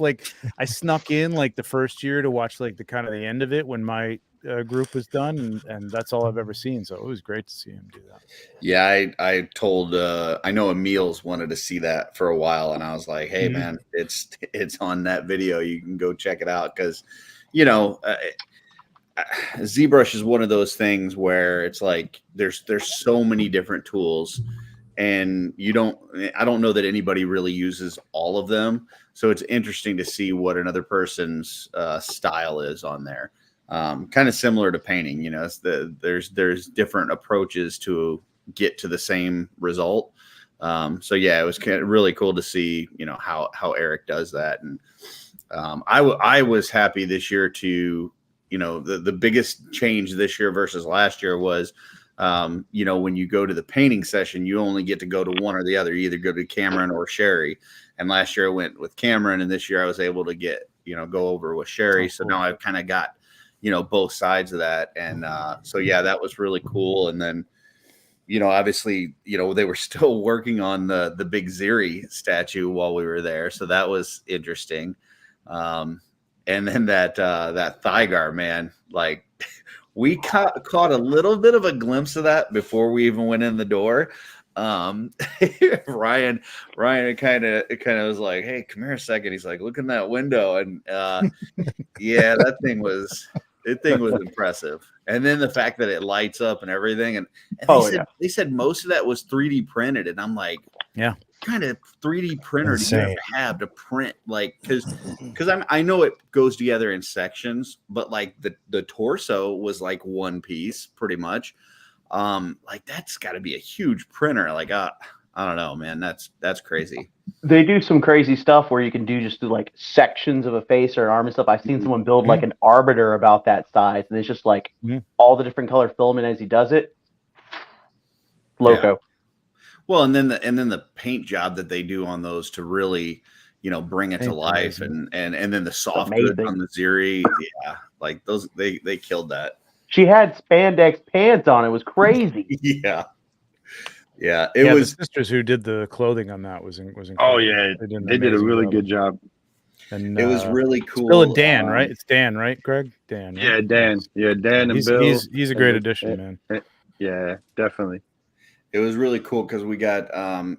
snuck in like the first year to watch like the kind of the end of it when my group was done, and that's all I've ever seen. So it was great to see him do that. Yeah, I told I know Emil's wanted to see that for a while, and I was like, hey man, it's on that video. You can go check it out because, you know, ZBrush is one of those things where it's like there's so many different tools, and I don't know that anybody really uses all of them. So it's interesting to see what another person's style is on there. Kind of similar to painting, you know, there's different approaches to get to the same result. So yeah, it was really cool to see, you know, how Eric does that. And I was happy this year to, you know, the biggest change this year versus last year was, you know, when you go to the painting session, you only get to go to one or the other. You either go to Cameron or Sherry. And last year I went with Cameron, and this year I was able to go over with Sherry. So now I've kind of got, you know, both sides of that. And so, yeah, that was really cool. And then, you know, obviously, you know, they were still working on the big Ziri statue while we were there. So that was interesting. And then that Thygar, man, like we caught a little bit of a glimpse of that before we even went in the door. Ryan kind of was like, hey, come here a second. He's like, look in that window. And yeah, that thing was impressive. And then the fact that it lights up and everything. And they said most of that was 3D printed. And I'm like, yeah, what kind of 3D printer do you have to print? Like, because I know it goes together in sections, but like the torso was like one piece pretty much. Like that's got to be a huge printer. Like, I don't know, man. That's crazy. They do some crazy stuff where you can do like sections of a face or an arm and stuff. I've seen someone build like an arbiter about that size, and it's just like all the different color filament as he does it. Loco. Yeah. Well, and then the paint job that they do on those to really, you know, bring it to life, and then the soft goods on the Ziri, yeah, like those they killed that. She had spandex pants on. It was crazy. Yeah. It was the sisters who did the clothing on that was incredible. Oh yeah, they did a really good job. And it was really cool. Still Dan, right? It's Dan, right, Greg? Dan. Right? Yeah, Dan. Yeah, Dan and Bill. He's a great addition, man. Yeah, definitely. It was really cool because we got,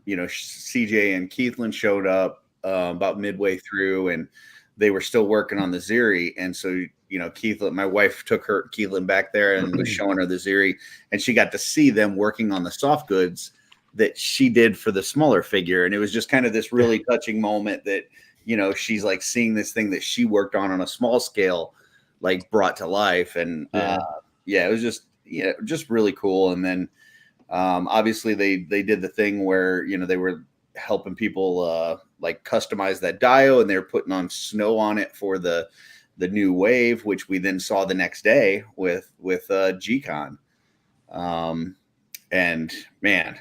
you know, CJ and Keithlin showed up about midway through, and they were still working on the Ziri. And so, you know, Keithlin, my wife took Keithlin back there and was showing her the Ziri, and she got to see them working on the soft goods that she did for the smaller figure. And it was just kind of this really touching moment that, you know, she's like seeing this thing that she worked on a small scale, like brought to life. And it was just really cool. And then, obviously they did the thing where, you know, they were helping people like customize that dio, and they were putting on snow on it for the new wave, which we then saw the next day with G-Con. And man,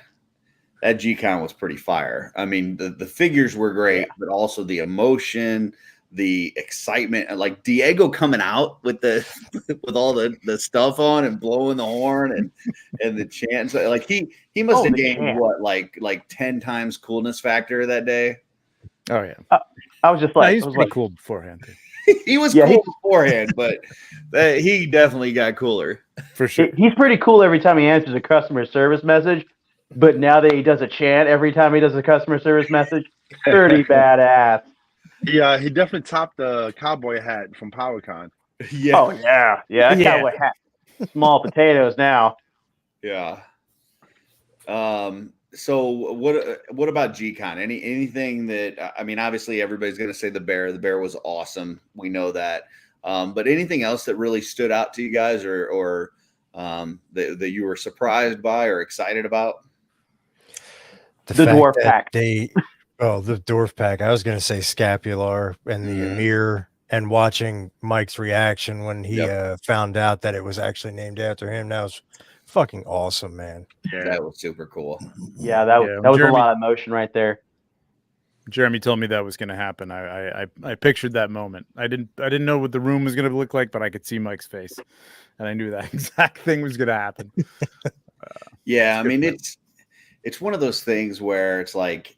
that G-Con was pretty fire. I mean, the figures were great, but also the emotion, the excitement, and like Diego coming out with with all the stuff on and blowing the horn and the chants. Like he must have gained what, like 10 times coolness factor that day. Oh yeah. I was just like, he's pretty cool beforehand. He was cool beforehand, but he definitely got cooler for sure. He's pretty cool every time he answers a customer service message, but now that he does a chant every time he does a customer service message, pretty badass. Yeah, he definitely topped the cowboy hat from PowerCon. Yeah. Oh yeah. Cowboy hat. Small potatoes now. Yeah. So what about G-Con? Anything that, I mean, obviously everybody's going to say the bear. The bear was awesome. We know that. But anything else that really stood out to you guys, or that you were surprised by or excited about? The dwarf pack. The dwarf pack. I was going to say scapular and the Emir, and watching Mike's reaction when he found out that it was actually named after him. That was fucking awesome, man. Yeah, that was super cool. Yeah, that was a lot of emotion right there. Jeremy told me that was going to happen. I pictured that moment. I didn't know what the room was going to look like, but I could see Mike's face, and I knew that exact thing was going to happen. I mean, it's one of those things where it's like,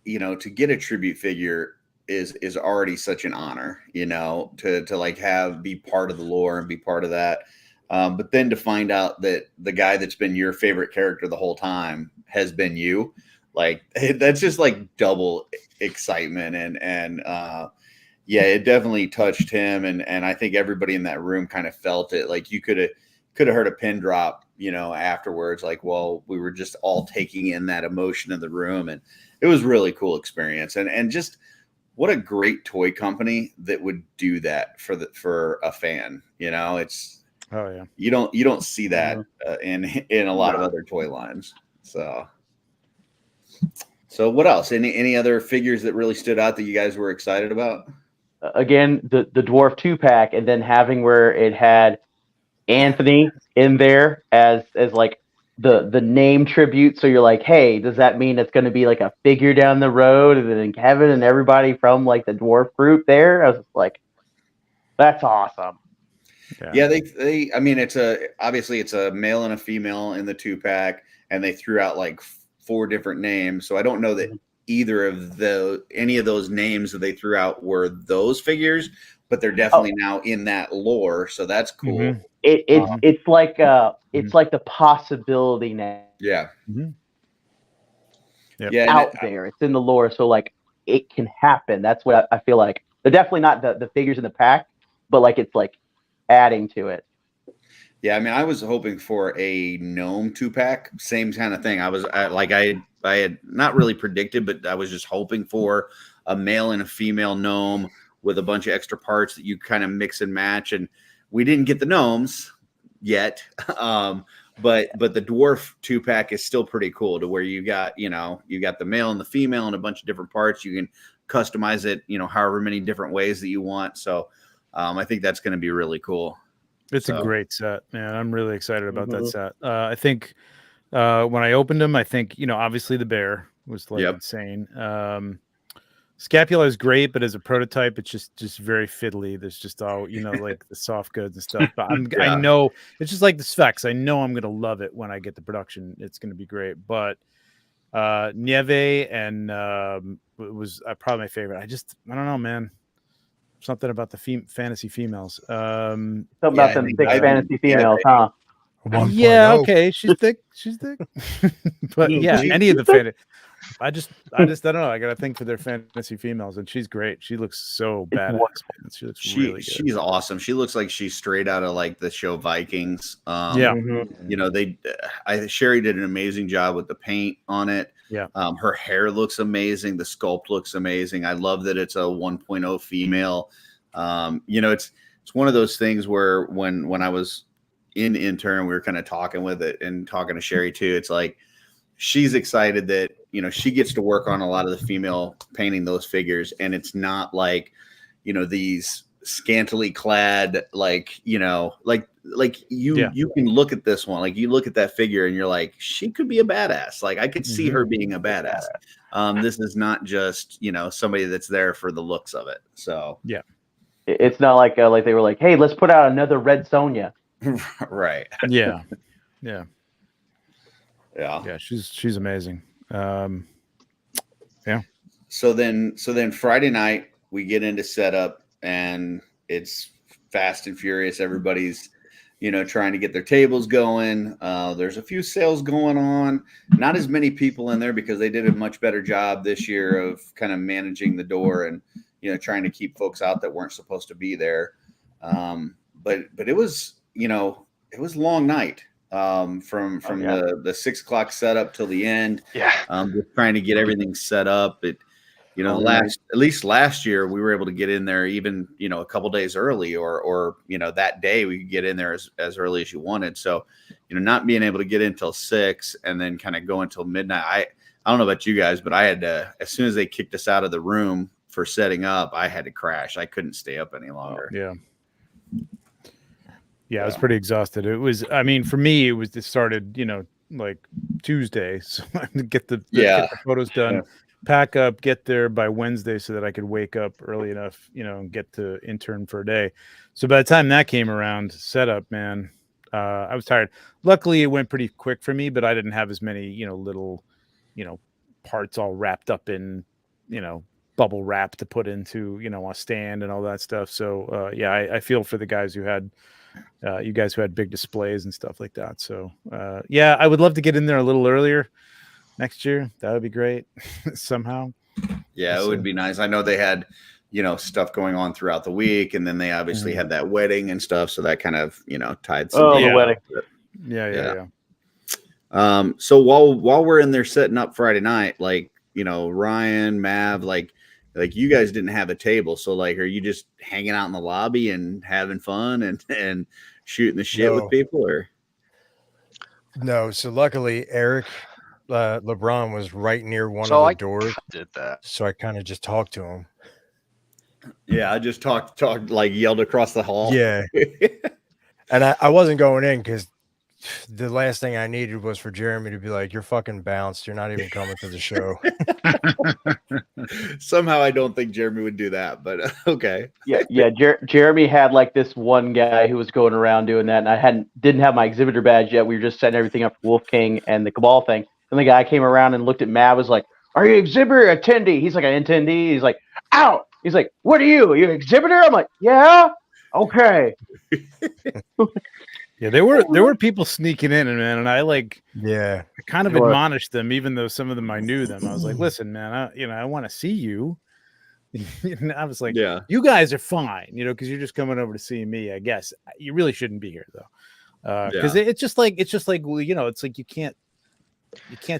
you know, to get a tribute figure, is already such an honor, you know, to like be part of the lore and be part of that. But then to find out that the guy that's been your favorite character the whole time has been you, like that's just like double excitement. And yeah, it definitely touched him. And I think everybody in that room kind of felt it. Like you could have heard a pin drop, you know, afterwards, like, well, we were just all taking in that emotion of the room. And it was really cool experience. And just what a great toy company that would do that for a fan. You know, it's, oh yeah, you don't see that in a lot of other toy lines. So what else? Any other figures that really stood out that you guys were excited about? Again, the dwarf 2-pack, and then having where it had Anthony in there as like the name tribute. So you're like, hey, does that mean it's going to be like a figure down the road? And then Kevin and everybody from like the dwarf group there. I was just like, that's awesome. Yeah, they I mean, obviously it's a male and a female in the 2-pack, and they threw out like 4 different names. So I don't know that any of those names that they threw out were those figures, but they're definitely now in that lore. So that's cool. Mm-hmm. It's like the possibility now. Yeah. Mm-hmm. Yep. Yeah. Out there. It's in the lore. So like it can happen. That's what I feel like. They're definitely not the figures in the pack, but like it's like adding to it. Yeah, I mean, I was hoping for a gnome 2-pack, same kind of thing. I had not really predicted, but I was just hoping for a male and a female gnome with a bunch of extra parts that you kind of mix and match. And we didn't get the gnomes yet, but the dwarf 2-pack is still pretty cool, to where you got the male and the female and a bunch of different parts. You can customize it, you know, however many different ways that you want. So I think that's going to be really cool. It's a great set, man. I'm really excited about that set. I think when I opened them, I think, you know, obviously the bear was like insane. Scapula is great, but as a prototype, it's just very fiddly. There's just all, you know, like the soft goods and stuff. But I know it's just like the specs. I know I'm gonna love it when I get the production. It's gonna be great. But Nieve and was probably my favorite. I don't know, man. Something about the fantasy females. Something about them thick fantasy females, huh? Yeah, okay. She's thick. She's thick. But yeah, any of the fantasy. I don't know. I got to think for their fantasy females, and she's great. She looks so badass. She looks really good. She's awesome. She looks like she's straight out of like the show Vikings. You know, Sherry did an amazing job with the paint on it. Yeah. Her hair looks amazing. The sculpt looks amazing. I love that it's a 1.0 female. You know, it's one of those things where when I was in intern, we were kind of talking with it and talking to Sherry too. It's like, she's excited that, you know, she gets to work on a lot of the female painting those figures. And it's not like, you know, these scantily clad, like, you know, like you can look at this one, like you look at that figure and you're like, she could be a badass. Like I could see her being a badass. This is not just, you know, somebody that's there for the looks of it. So yeah, it's not like they were like, hey, let's put out another Red Sonja. Right. Yeah. She's amazing. Yeah. So then Friday night we get into setup and it's fast and furious. Everybody's, you know, trying to get their tables going. There's a few sales going on. Not as many people in there because they did a much better job this year of kind of managing the door and, you know, trying to keep folks out that weren't supposed to be there. But it was, you know, it was a long night. From the 6 o'clock setup till the end. Just trying to get everything set up. It, you know, at least last year we were able to get in there even, you know, a couple days early or, you know, that day we could get in there as early as you wanted. So, you know, not being able to get in till 6 and then kind of go until midnight. I don't know about you guys, but I had to, as soon as they kicked us out of the room for setting up, I had to crash. I couldn't stay up any longer. Yeah, I was pretty exhausted. It was, I mean, for me, it started, you know, like Tuesday. So I had to get the photos done, pack up, get there by Wednesday so that I could wake up early enough, you know, and get to intern for a day. So by the time that came around, setup, man, I was tired. Luckily, it went pretty quick for me, but I didn't have as many, you know, little, you know, parts all wrapped up in, you know, bubble wrap to put into, you know, a stand and all that stuff. So yeah, I feel for the guys who had you guys who had big displays and stuff like that. So yeah, I would love to get in there a little earlier next year. That would be great somehow. Yeah, it would be nice. I know they had, you know, stuff going on throughout the week, and then they obviously had that wedding and stuff, so that kind of, you know, tied some the wedding. Yeah. So while we're in there setting up Friday night, like, you know, Ryan, Mav, like you guys didn't have a table, so like, are you just hanging out in the lobby and having fun and shooting the shit with people, or? No, so luckily Eric LeBron was right near one of the doors. Did that. So I kind of just talked to him. Yeah, I just talked like yelled across the hall. Yeah. And I wasn't going in because the last thing I needed was for Jeremy to be like, "You're fucking bounced. You're not even coming to the show." Somehow I don't think Jeremy would do that, but okay. Yeah. Jeremy had like this one guy who was going around doing that, and I didn't have my exhibitor badge yet. We were just setting everything up for Wolf King and the Cabal thing. And the guy came around and looked at Matt, was like, "Are you exhibitor attendee?" He's like, "An attendee." He's like, "Out." He's like, "What are you? Are you an exhibitor?" I'm like, "Yeah, okay." Yeah, there were people sneaking in, and I kind of Sure. admonished them, even though some of them I knew them. I was like, "Listen, man, I want to see you." And I was like, Yeah, you guys are fine, you know, because you're just coming over to see me. I guess you really shouldn't be here though, because it's just like well, you know, it's like you can't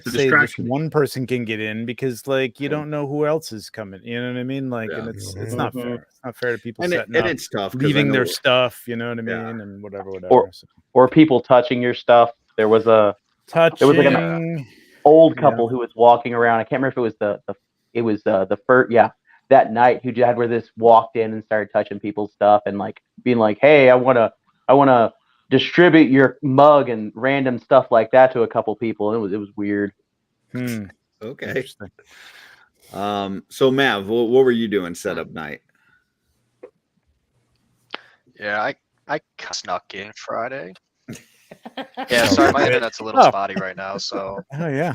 say just one person can get in because like you don't know who else is coming. You know what I mean? Like, and it's not fair. It's not fair to people setting up, it's tough, leaving their stuff. You know what I mean? And whatever. Or people touching your stuff. There was like an old couple who was walking around. I can't remember if it was the first that night who had where this walked in and started touching people's stuff and like being like, "Hey, I wanna distribute your mug," and random stuff like that to a couple people. It was weird. Okay. So Mav, what were you doing setup night? Yeah, I snuck in Friday. Yeah, sorry, my internet's a little spotty right now. So. Oh yeah,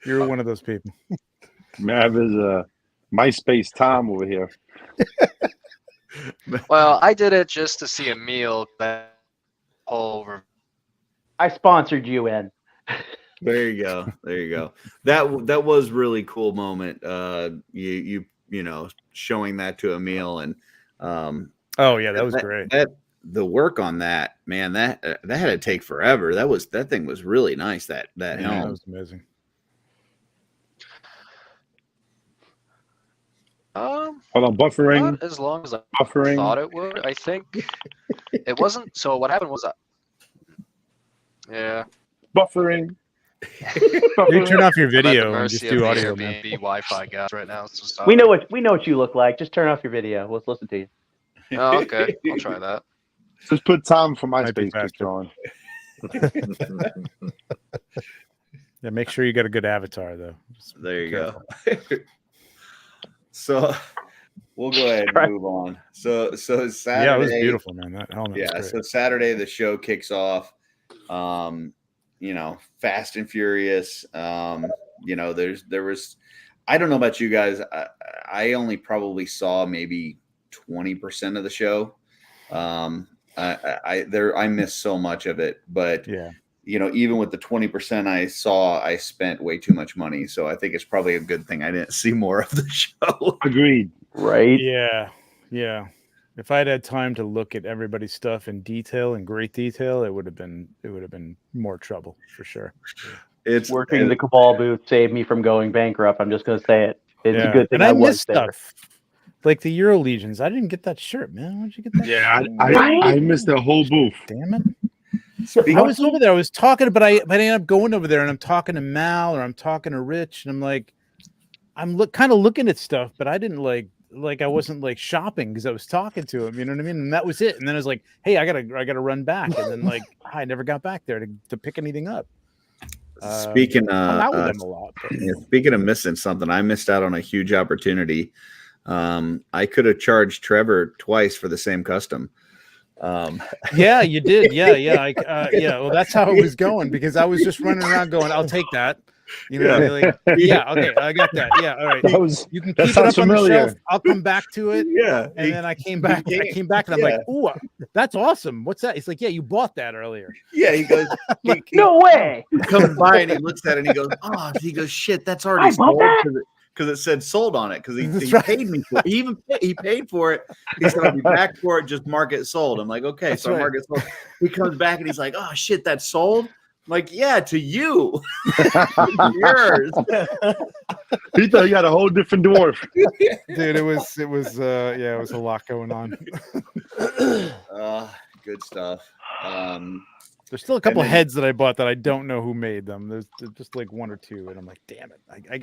you're one of those people. Mav is MySpace Tom over here. Well, I did it just to see a meal. I sponsored you in. There you go. That was really cool moment. You know, showing that to Emil and oh yeah, that was great. The work on that, man, that had to take forever. That thing was really nice. That helm. That was amazing. Hold on, buffering. Not as long as I Buffering. thought it would. I think it wasn't. So what happened was, yeah. Buffering. You turn off your I'm at the video and mercy just of do the audio, man. Airbnb Wi-Fi guys right now. So sorry. We know what you look like. Just turn off your video. Let's listen to you. Oh, okay. I'll try that. Just put Tom from Might be MySpace picture on. Yeah, make sure you got a good avatar though. Just There you careful. go. So we'll go ahead and move on. So Saturday. Yeah, it was beautiful, man. That helmet was great. So Saturday the show kicks off. You know, Fast and Furious. You know, there was. I don't know about you guys. I only probably saw maybe 20% of the show. I missed so much of it, but yeah. You know, even with the 20% I saw, I spent way too much money. So I think it's probably a good thing I didn't see more of the show. Agreed. Right? Yeah. If I'd had time to look at everybody's stuff in detail, in great detail, it would have been more trouble for sure. It's Working in the Cabal booth saved me from going bankrupt. I'm just gonna say it. It's a good thing and I was missed there. stuff. Like the Euro Legions. I didn't get that shirt, man. Why'd you get that? Yeah, shirt? I missed the whole booth. Damn it. I was over there. I was talking, but I ended up going over there and I'm talking to Mal or I'm talking to Rich and I'm like, kind of looking at stuff, but I didn't like I wasn't like shopping because I was talking to him. You know what I mean? And that was it. And then I was like, hey, I gotta run back. And then like I never got back there to pick anything up. Speaking I'm out with them a lot. Speaking of missing something, I missed out on a huge opportunity. I could have charged Trevor twice for the same custom. Yeah, you did. Yeah. Well, that's how it was going because I was just running around going, I'll take that. You know, like, yeah, okay, I got that. Yeah, all right. You can that keep it up sounds on the familiar. shelf. I'll come back to it. Yeah. And then I came back. And I'm like, "Ooh, that's awesome. What's that?" He's like, "Yeah, you bought that earlier." Yeah, he goes, No way. he comes by and he looks at it and he goes, "Oh," he goes, "Shit, that's already I bought sold that? because it said sold on it because he That's right. paid me for it. He paid for it. He said, I'll be back for it. Just mark it sold." I'm like, okay, That's so I right. mark it sold. He comes back and he's like, "Oh shit, that's sold." I'm like, yeah, to you. Yours. He thought he got a whole different dwarf. Dude, it was it was a lot going on. Good stuff. There's still a couple then- heads that I bought that I don't know who made them. There's just like one or two, and I'm like, damn it.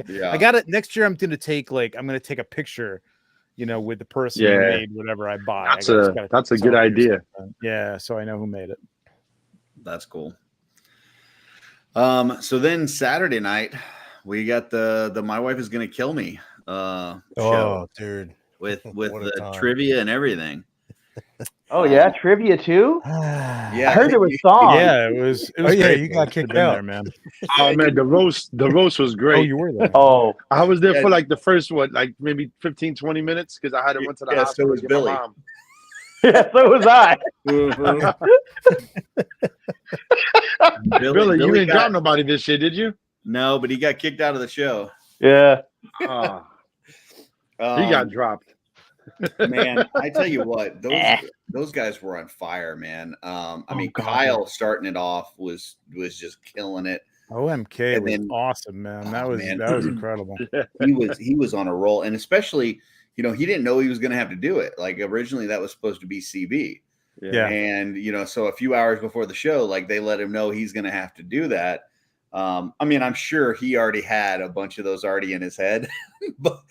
Yeah. I got it. Next year I'm gonna take a picture, you know, with the person who Yeah. made whatever I buy. That's a good idea. Yeah, so I know who made it. That's cool. So then Saturday night, we got the My Wife Is Gonna Kill Me show dude. with What a the time. trivia and everything. Oh yeah, trivia too. Yeah, I heard there was songs. Yeah, it was. Oh, yeah, great. you got I should've kicked been out. there, man. Oh man, the roast was great. Oh, you were there. Oh, I was there Yeah. for like the first like maybe 15, 20 minutes because I had to run to the Yeah, so hospital was to get my Billy. mom. yeah, so was I. Billy, you didn't got- drop nobody this year, did you? No, but he got kicked out of the show. Yeah. Ah, he got dropped. Man, I tell you what, those guys were on fire, man. I mean, God. Kyle starting it off was just killing it. OMK And was then- awesome, man. That Oh, was man. that was incredible. He was on a roll, and especially, you know, he didn't know he was going to have to do it. Like originally, that was supposed to be CB. Yeah. And you know, so a few hours before the show, like they let him know he's going to have to do that. I mean, I'm sure he already had a bunch of those already in his head, but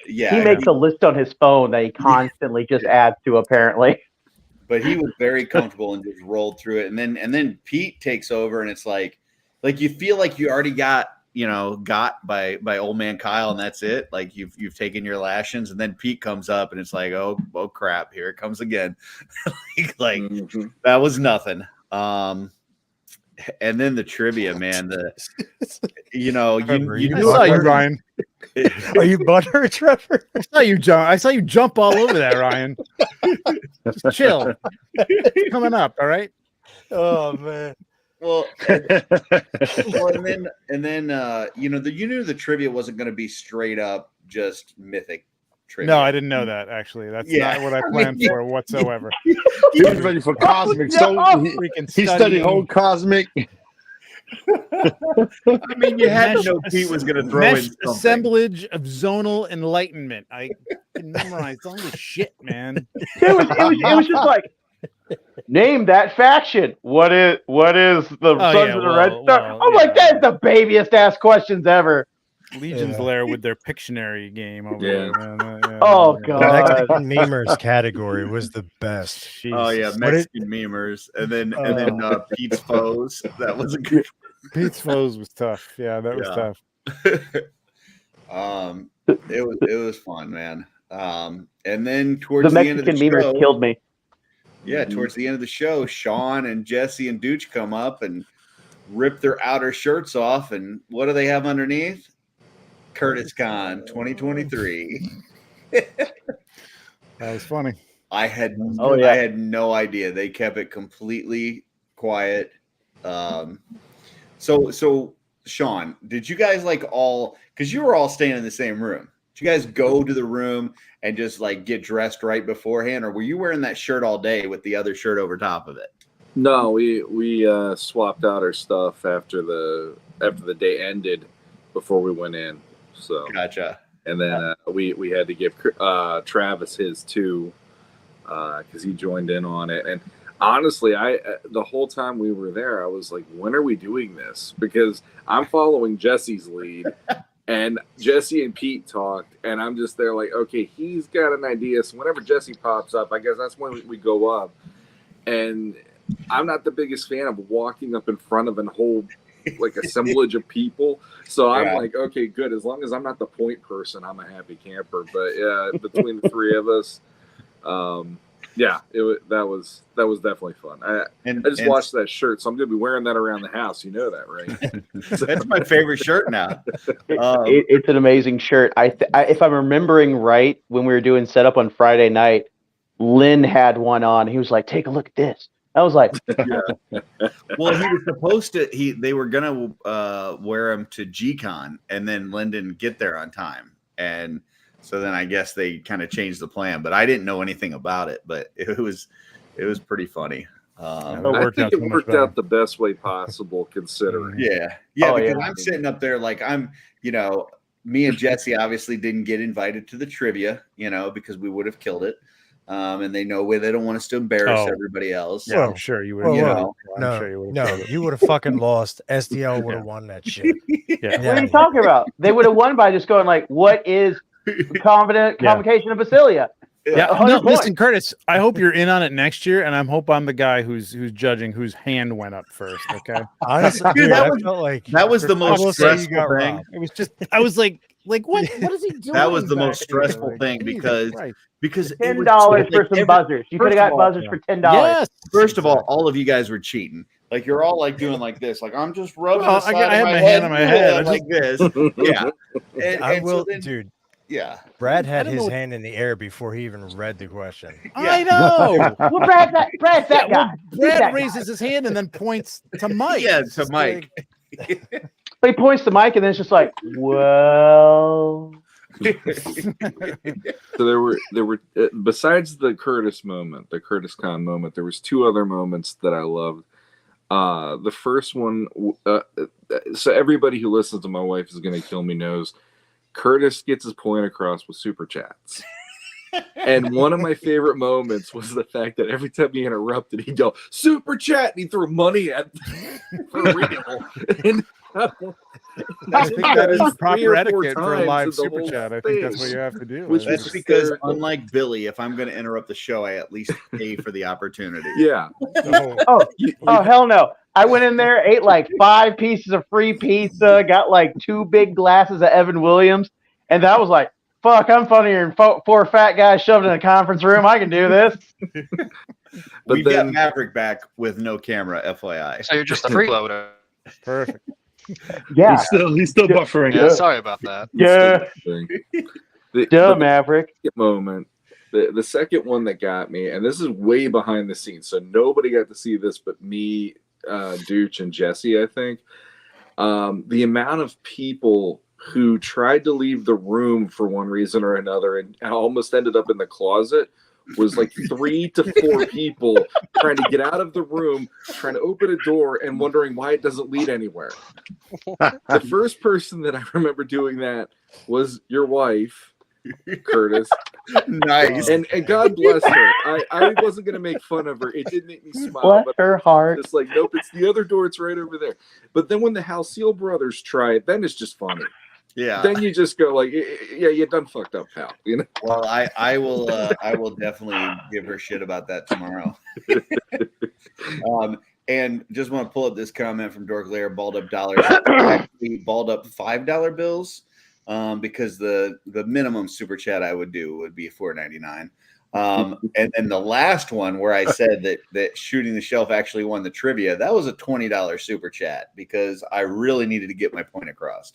yeah, He makes a list on his phone that he constantly just adds to. Apparently. but he was very comfortable and just rolled through it. And then Pete takes over, and it's like you feel like you already got by old man Kyle, and that's it. Like you've taken your lashings, and then Pete comes up, and it's like, oh crap, here it comes again. like that was nothing. And then the trivia, man. You saw you, Ryan. Are you butter, Trevor? I saw you jump all over that, Ryan. Just chill. It's coming up, all right. Oh man. Well, and then you knew the trivia wasn't going to be straight up just mythic trivia. No, I didn't know that actually. That's not what I planned for whatsoever. He was ready for cosmic, so he studied whole cosmic. I mean, you had to know Pete was going to throw in something. Assemblage of zonal enlightenment. I can memorize all this shit, man. It was just like, name that faction. What is the Sons of the Red Star? I'm like, that's the babiest ass questions ever. Legion's Lair with their Pictionary game over there. Man. Oh The god. Mexican memers category was the best. Oh yeah, Mexican memers, and then Pete's foes. That was a good. Pete's foes was tough. Yeah, that was tough. It was fun, man. And then towards The the end of the Mexican memers show, killed me. Yeah, towards the end of the show, Sean and Jesse and Dooch come up and rip their outer shirts off, and what do they have underneath? CurtisCon 2023. That was funny. I had yeah. I had no idea. They kept it completely quiet. So Sean, did you guys because you were all staying in the same room? Did you guys go to the room and just like get dressed right beforehand, or were you wearing that shirt all day with the other shirt over top of it? No, we swapped out our stuff after the day ended before we went in. So Gotcha. And then we had to give Travis his too because he joined in on it. And honestly, the whole time we were there, I was like, when are we doing this? Because I'm following Jesse's lead. And Jesse and Pete talked, and I'm just there like, okay, he's got an idea. So whenever Jesse pops up, I guess that's when we go up. And I'm not the biggest fan of walking up in front of a whole like assemblage of people. So I'm like, okay, good. As long as I'm not the point person, I'm a happy camper. But yeah, between the three of us, Yeah, that was definitely fun. I just watched that shirt, so I'm gonna be wearing that around the house. You know that, right? That's my favorite shirt now. It's an amazing shirt. If I'm remembering right, when we were doing setup on Friday night, Lynn had one on. He was like, "Take a look at this." I was like, yeah. Well, he was supposed to. They were gonna wear him to G-Con, and then Lynn didn't get there on time, and so then I guess they kind of changed the plan. But I didn't know anything about it. But it was pretty funny. I think it worked out the best way possible, considering. Yeah, because I'm sitting up there like I'm, me and Jesse obviously didn't get invited to the trivia, because we would have killed it. And they know they don't want us to embarrass everybody else. Yeah, I'm sure you would. You would have fucking lost. SDL would have won that shit. What are you talking about? They would have won by just going like, "What is convocation of Basilia?" Yeah, no, listen, Curtis. I hope you're in on it next year, and I hope I'm the guy who's judging whose hand went up first. Okay, honestly, dude, I felt like that was the most stressful thing. It was just, I was like, what is he doing? That was the most stressful thing because $10 for some buzzers. You could have got buzzers for $10. Yes. First of all of you guys were cheating. Like you're all like doing like this. Like I'm just rubbing. Well, I had my hand on my head like this. Yeah, I will, dude. Yeah, Brad had his hand in the air before he even read the question. I know. Well, Brad's that guy. Brad raises his hand and then points to Mike. Yeah, to Mike. He points to Mike, and then it's just like, well. So there were besides the CurtisCon moment, there was two other moments that I loved. The first one, so everybody who listens to my wife is going to kill me knows Curtis gets his point across with super chats. And one of my favorite moments was the fact that every time he interrupted, he'd go, "Super chat," and he threw money at for real. And I think that is proper etiquette for a live super chat. I think that's what you have to do. That's because, unlike Billy, if I'm going to interrupt the show, I at least pay for the opportunity. Yeah. Oh, hell no. I went in there, ate like 5 pieces of free pizza, got like 2 big glasses of Evan Williams, and that was like, fuck, I'm funnier than 4 fat guys shoved in a conference room. I can do this. But we got Maverick back with no camera, FYI. So you're just a freeloader. Perfect. Yeah. He's still buffering. Yeah, sorry about that. Yeah. Maverick. Moment. The second one that got me, and this is way behind the scenes, so nobody got to see this but me, Dooch, and Jesse, I think. The amount of people who tried to leave the room for one reason or another and almost ended up in the closet was like 3 to 4 people trying to get out of the room, trying to open a door and wondering why it doesn't lead anywhere. The first person that I remember doing that was your wife, Curtis. Nice. And God bless her. I wasn't going to make fun of her. It did make me smile. Bless but her heart. It's like, nope, it's the other door. It's right over there. But then when the Halcyon brothers try it, then it's just funny. Yeah. Then you just go like, yeah, you done fucked up, pal. Well, I will definitely give her shit about that tomorrow. And just want to pull up this comment from Dork Lair, balled up dollars. Actually balled up $5 bills. Because the minimum super chat I would do would be $4.99. And then the last one where I said that Shooting the Shelf actually won the trivia, that was a $20 super chat because I really needed to get my point across.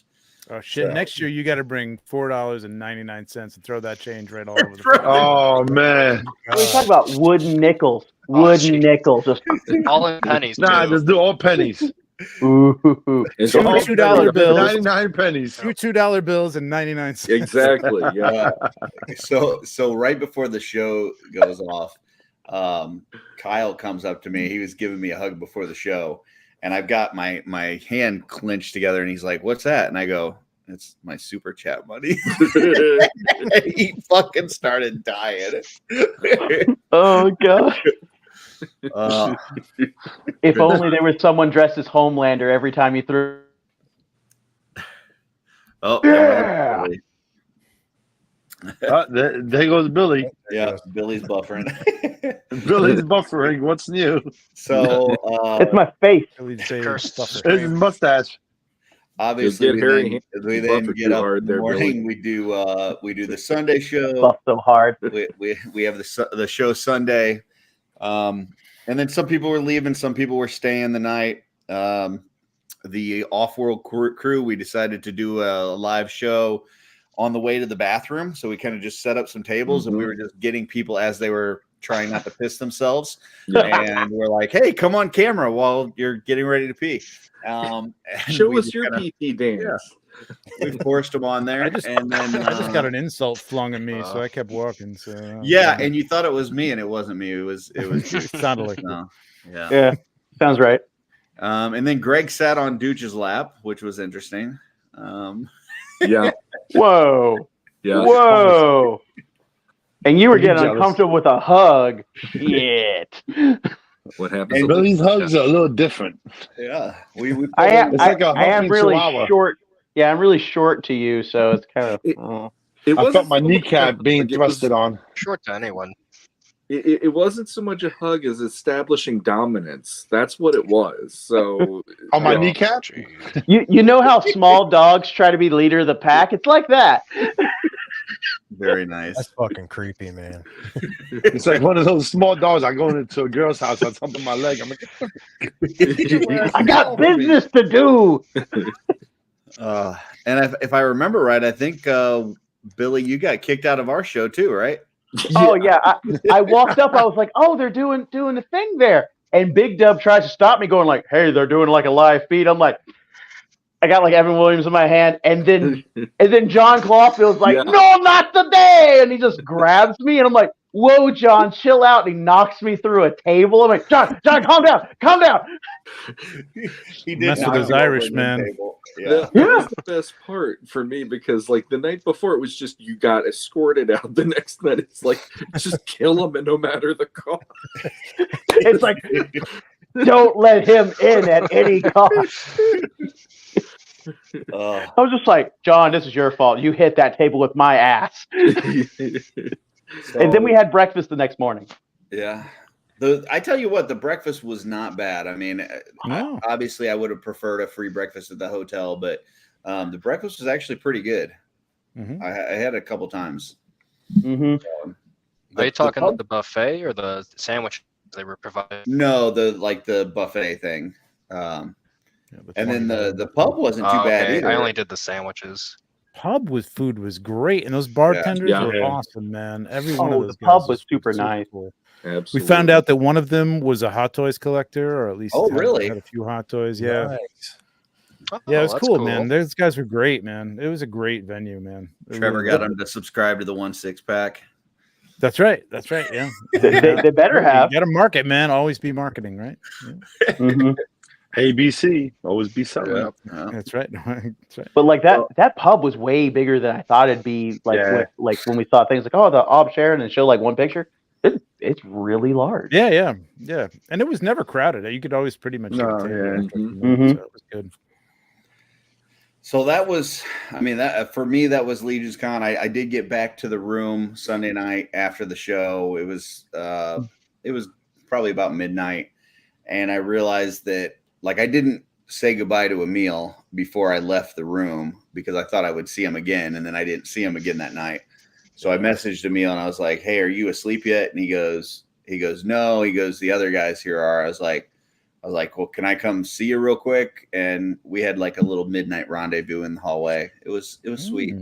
Oh shit! So, next year you got to bring $4.99 and throw that change right all over the place. Oh man! We're talking about wooden nickels. Wooden nickels, just all in pennies. Nah, just do all pennies. Ooh. Two $2 bills, 99 pennies. 2 $2 bills and 99 cents. Exactly. Yeah. So right before the show goes off, Kyle comes up to me. He was giving me a hug before the show, and I've got my hand clenched together, and he's like, "What's that?" And I go, "It's my super chat money." He fucking started dying. Oh god. If only there was someone dressed as Homelander every time you threw. Oh, yeah. There goes Billy. Yeah, Billy's buffering. Billy's buffering. What's new? So it's my face. It's his mustache. obviously Get Harry we then buffered get too up hard in the there, morning. Billy. We do the Sunday show. Buff so hard. We have the show Sunday, and then some people were leaving, some people were staying the night. The OffWorld crew, we decided to do a live show on the way to the bathroom, so we kind of just set up some tables and we were just getting people as they were trying not to piss themselves, and we're like, "Hey, come on camera while you're getting ready to pee." Show us your PP dance. We forced them on there, and then I just got an insult flung at me, so I kept walking. So and you thought it was me, and it wasn't me. It was it sounded like no. Yeah, sounds right. And then Greg sat on Dooch's lap, which was interesting. Yeah. Whoa. Yeah. Whoa. And you were getting jealous. uncomfortable with a hug. Shit. What happens? And Billy's hugs are a little different. Yeah. I It's like a am humping really chihuahua. short. Yeah, I'm really short to you, so it's kind of. It I wasn't felt my so much kneecap a being hug, it was- thrusted on. Short to anyone. It wasn't so much a hug as establishing dominance. That's what it was. So On my kneecap? You know how small dogs try to be leader of the pack? It's like that. Very nice. That's fucking creepy, man. It's like one of those small dogs. I go into a girl's house, I thump my leg. I'm like, I got business to do. And if I remember right, I think Billy, you got kicked out of our show too, right? Oh yeah, I walked up. I was like, "Oh, they're doing a thing there." And Big Dub tries to stop me, going like, "Hey, they're doing like a live feed." I'm like, I got like Evan Williams in my hand, and then John Clawfield's like, "No, not today!" And he just grabs me, and I'm like, "Whoa, John, chill out!" And he knocks me through a table. I'm like, "John, calm down, calm down." He Mess with knock those you over Irish, the man. table. that was the best part for me because like the night before it was just you got escorted out. The next night it's like just kill him and no matter the cost. It's like, don't let him in at any cost. I was just like, John, this is your fault. You hit that table with my ass. And then we had breakfast the next morning. Yeah. I tell you what, the breakfast was not bad. I mean, obviously I would have preferred a free breakfast at the hotel, but the breakfast was actually pretty good. I had it a couple times. Are you talking about the buffet or the sandwich they were providing? No, the buffet thing. And then the pub wasn't too bad either. I only did the sandwiches. Pub with food was great, and those bartenders were awesome, man. Every one of those the pub guys was super nice. Cool. Absolutely. We found out that one of them was a Hot Toys collector, or at least had a few Hot Toys. Yeah, Nice. yeah, it was that's cool, cool. man. Those guys were great, man. It was a great venue, man. It Trevor really got was. him to subscribe to the 1 6-pack. That's right. That's right. Yeah, They better have. You got to market, man. Always be marketing, right? Yeah. ABC, always be selling. That's right. That's right. But like that pub was way bigger than I thought it'd be. Like like when we saw things like, oh, the Ob Sharon and show like one picture. It's really large. Yeah. And it was never crowded. You could always pretty much get a table. So it was good. So that was, I mean, that for me, that was LegionsCon. I did get back to the room Sunday night after the show. It was probably about midnight, and I realized that like I didn't say goodbye to Emil before I left the room because I thought I would see him again, and then I didn't see him again that night. So I messaged Emil and I was like, "Hey, are you asleep yet?" And he goes, "No." He goes, "The other guys here are." I was like, "Well, can I come see you real quick?" And we had like a little midnight rendezvous in the hallway. It was sweet.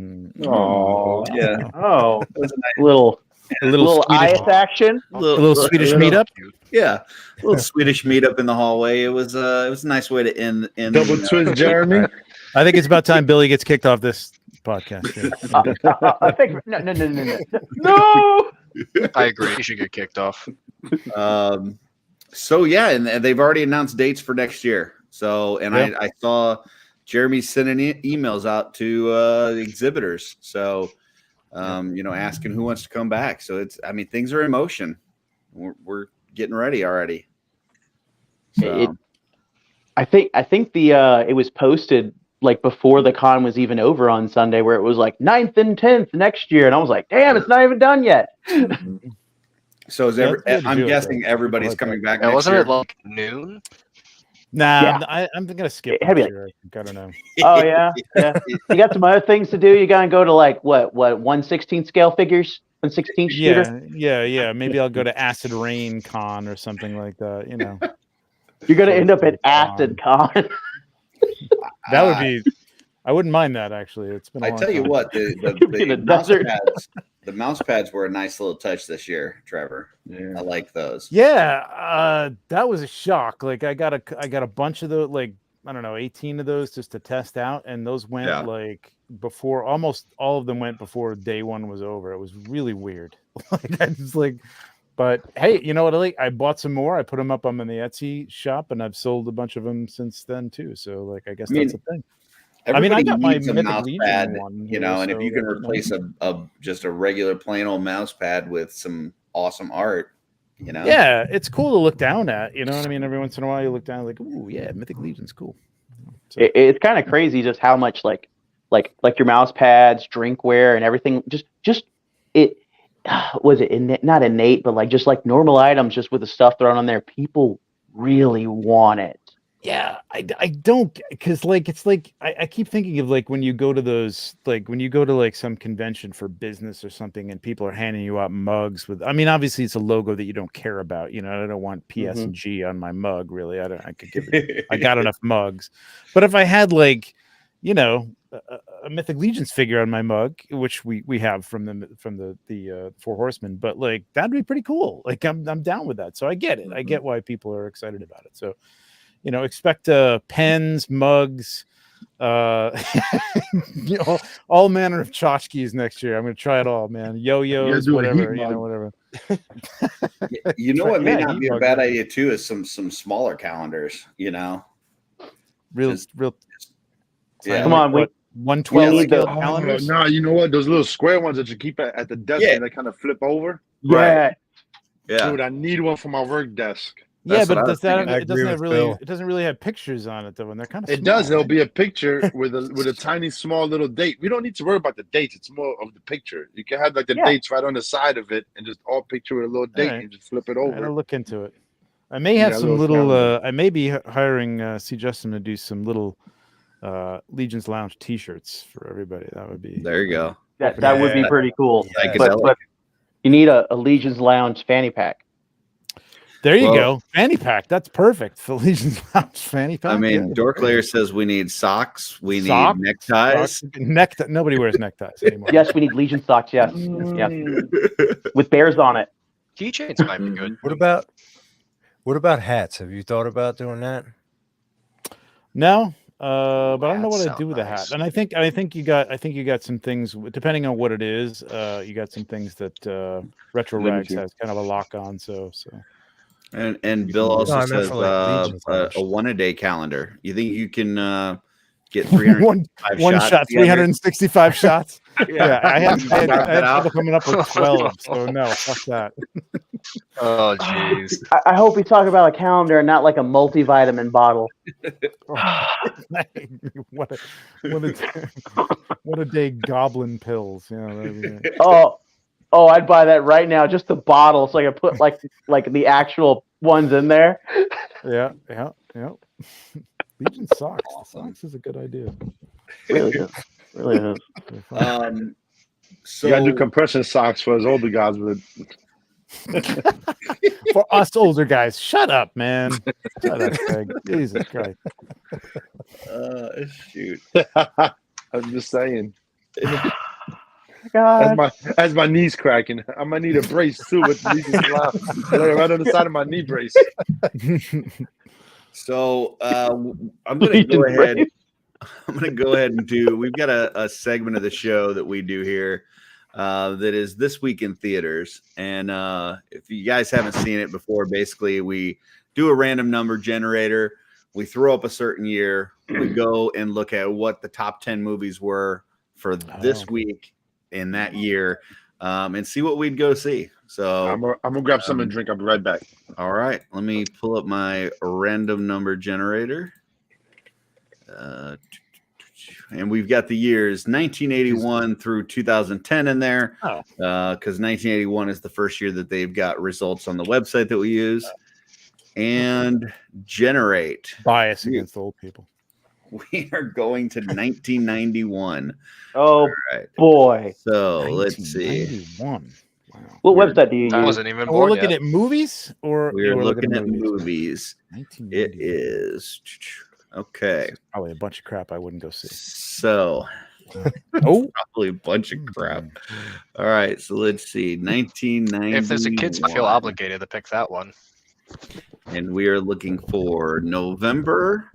Oh, Yeah. Oh, It was a nice, A little IS Swedish, action. a little Swedish meetup. yeah, a little Swedish meetup in the hallway. It was a nice way to end. Double twist, Jeremy. I think it's about time Billy gets kicked off this podcast. I think no. No. I agree. You should get kicked off. So yeah, and they've already announced dates for next year. So, and I saw Jeremy sending emails out to the exhibitors. So, asking who wants to come back. So things are in motion. We're getting ready already. So. I think the it was posted like before the con was even over on Sunday, where it was like 9th and 10th next year, and I was like, damn, it's not even done yet. So I'm guessing everybody's coming back. And next wasn't year. it like noon? Nah, Yeah. I'm gonna skip It'd be next like- year. I think. I don't know. Oh yeah, yeah. You got some other things to do. You gotta go to like what 1/16 scale figures, 1/16 shooter. Yeah. Maybe I'll go to Acid Rain Con or something like that. You're gonna end up at Con. Acid Con. That would be. I wouldn't mind that actually. It's been. I long tell you time. what, In the a mouse desert. pads, the mouse pads were a nice little touch this year, Trevor. Yeah. I like those. Yeah, that was a shock. Like I got a bunch of those, like I don't know, 18 of those just to test out, and those went like before. Almost all of them went before day one was over. It was really weird. Like I just like, but hey, you know what? I bought some more. I put them up on the Etsy shop, and I've sold a bunch of them since then too. So like, I guess that's a thing. I mean, I got my needs a Mythic mouse Legion pad, one, you know, here, and if so, you can like, replace just a regular plain old mouse pad with some awesome art, you know. Yeah, it's cool to look down at. You know what I mean? Every once in a while, you look down like, ooh, yeah, Mythic Legion's cool. So, It's kind of crazy just how much like your mouse pads, drinkware, and everything. Just it was it not innate, but like just like normal items, just with the stuff thrown on there. People really want it. yeah, I don't, because like it's like I keep thinking of like when you go to those, like when you go to like some convention for business or something, and people are handing you out mugs with. I mean, obviously it's a logo that you don't care about. You know, I don't want PS and G on my mug. Really, I don't. I could give it. I got enough mugs, but if I had like, you know, a Mythic Legions figure on my mug, which we have from the Four Horsemen, but like that'd be pretty cool. Like I'm down with that. So I get it. I get why people are excited about it. So. You know, expect pens, mugs, you know, all manner of tchotchkes next year. I'm going to try it all, man. Yo-yos, do a heat whatever, mug. whatever. You know what may not heat be a mug, bad yeah. idea too is some smaller calendars. You know, Real. yeah. Come on, what, we 112 need scale the- calendars. No, you know what? Those little square ones that you keep at the desk Yeah. and they kind of flip over. yeah. Yeah. Dude, I need one for my work desk. Yeah, That's what but I does was that? thinking. I It doesn't agree have with really. Bill. It doesn't really have pictures on it though, and they're kind of. It does. There'll be a picture with a tiny small little date. We don't need to worry about the dates. It's more of the picture. You can have like the Yeah. dates right on the side of it and just all picture with a little date Alright. and just flip it I'll over. look into it. I may have Yeah, some little little. calendar. I may be hiring C. Justin to do some little Legion's Lounge T-shirts for everybody. That would be. There you go. That would be Yeah. pretty cool. Yes. But you need a Legion's Lounge fanny pack. There you Well- go. Fanny pack. That's perfect for Legion's Lounge fanny pack. I mean, yeah. Dorklayer says we need socks, we Socks, need neckties. Socks. Nobody wears neckties anymore. Yes, we need Legion socks. Yes, yeah, with bears on it. Keychains might be good. What about hats? Have you thought about doing that? No, but I don't know what Hats I'd do with sound a hat. nice. And I think you got some things depending on what it is. You got some things that Retro Rags Limited. has kind of a lock on. So And Bill also No, I meant says for, like, Legion's a Lounge. 1-a-day calendar. You think you can get 305 one shots shot, together? 365 shots. Yeah, I had Knock that trouble out. coming up with 12. So no, fuck that. Oh, jeez. I hope we talk about a calendar and not like a multivitamin bottle. what a day goblin pills. You know, that'd be great. Oh, I'd buy that right now. Just the bottle, so I could put like the actual ones in there. Yeah. Legion socks. Socks is a good idea. Really is. Really is. So You gotta do compression socks for us older guys with For us older guys, shut up, man. Shut up, Craig. Jesus Christ. shoot. I'm just saying. God. As my knees cracking, I might need a brace too with these right on the side of my knee brace. So I'm gonna go ahead. I'm gonna go ahead and do. We've got a segment of the show that we do here that is This Week in Theaters, and if you guys haven't seen it before, basically we do a random number generator. We throw up a certain year. We go and look at what the top 10 movies were for this week in that year, and see what we'd go see. So I'm gonna grab something to drink. I'll be right back. all right, let me pull up my random number generator. And we've got the years 1981 through 2010 in there, because 1981 is the first year that they've got results on the website that we use. and generate. Bias against old people. We are going to 1991. Oh All right. boy. So let's see. 1991. Wow. What website do you I use? wasn't even We're born looking yet. at movies, or We're we're looking at movies. It 1991. is okay. Probably a bunch of crap I wouldn't go see. So Oh, probably a bunch of crap. All right, so let's see. 1990. If there's a kids, I feel obligated to pick that one. And we are looking for November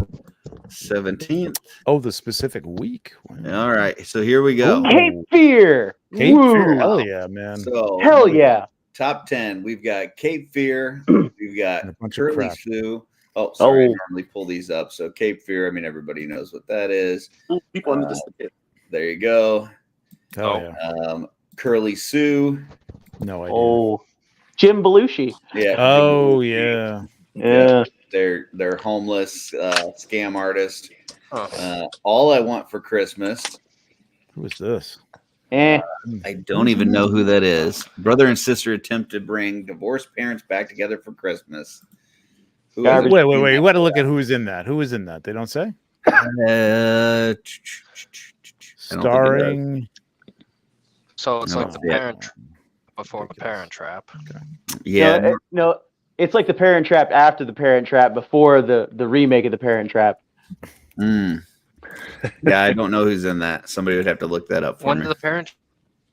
17th. oh, the specific week. Wow. All right, so here we go. Cape Fear. Cape Woo. Fear. Hell yeah, man. So Hell yeah. top 10. We've got Cape Fear. We've got And a bunch of Curly crap. Sue. Oh, sorry. I Oh. normally pull these up. So Cape Fear. I mean, everybody knows what that is. People under the There you go. Hell yeah. Curly Sue. No idea. Oh. Jim Belushi. Yeah. Oh yeah. Yeah. They're homeless scam artist. Huh. All I Want for Christmas. Who is this? Eh. I don't even know who that is. Brother and sister attempt to bring divorced parents back together for Christmas. Who is Garbage. it? Wait. You got to look at who's in that. Who is in that? They don't say. Starring. So it's No, like the yeah. Parent before the Parent Trap. Yeah. No, it's like the Parent Trap after the Parent Trap before the remake of the Parent Trap. Mm. Yeah, I don't know who's in that. Somebody would have to look that up for When me. did the Parent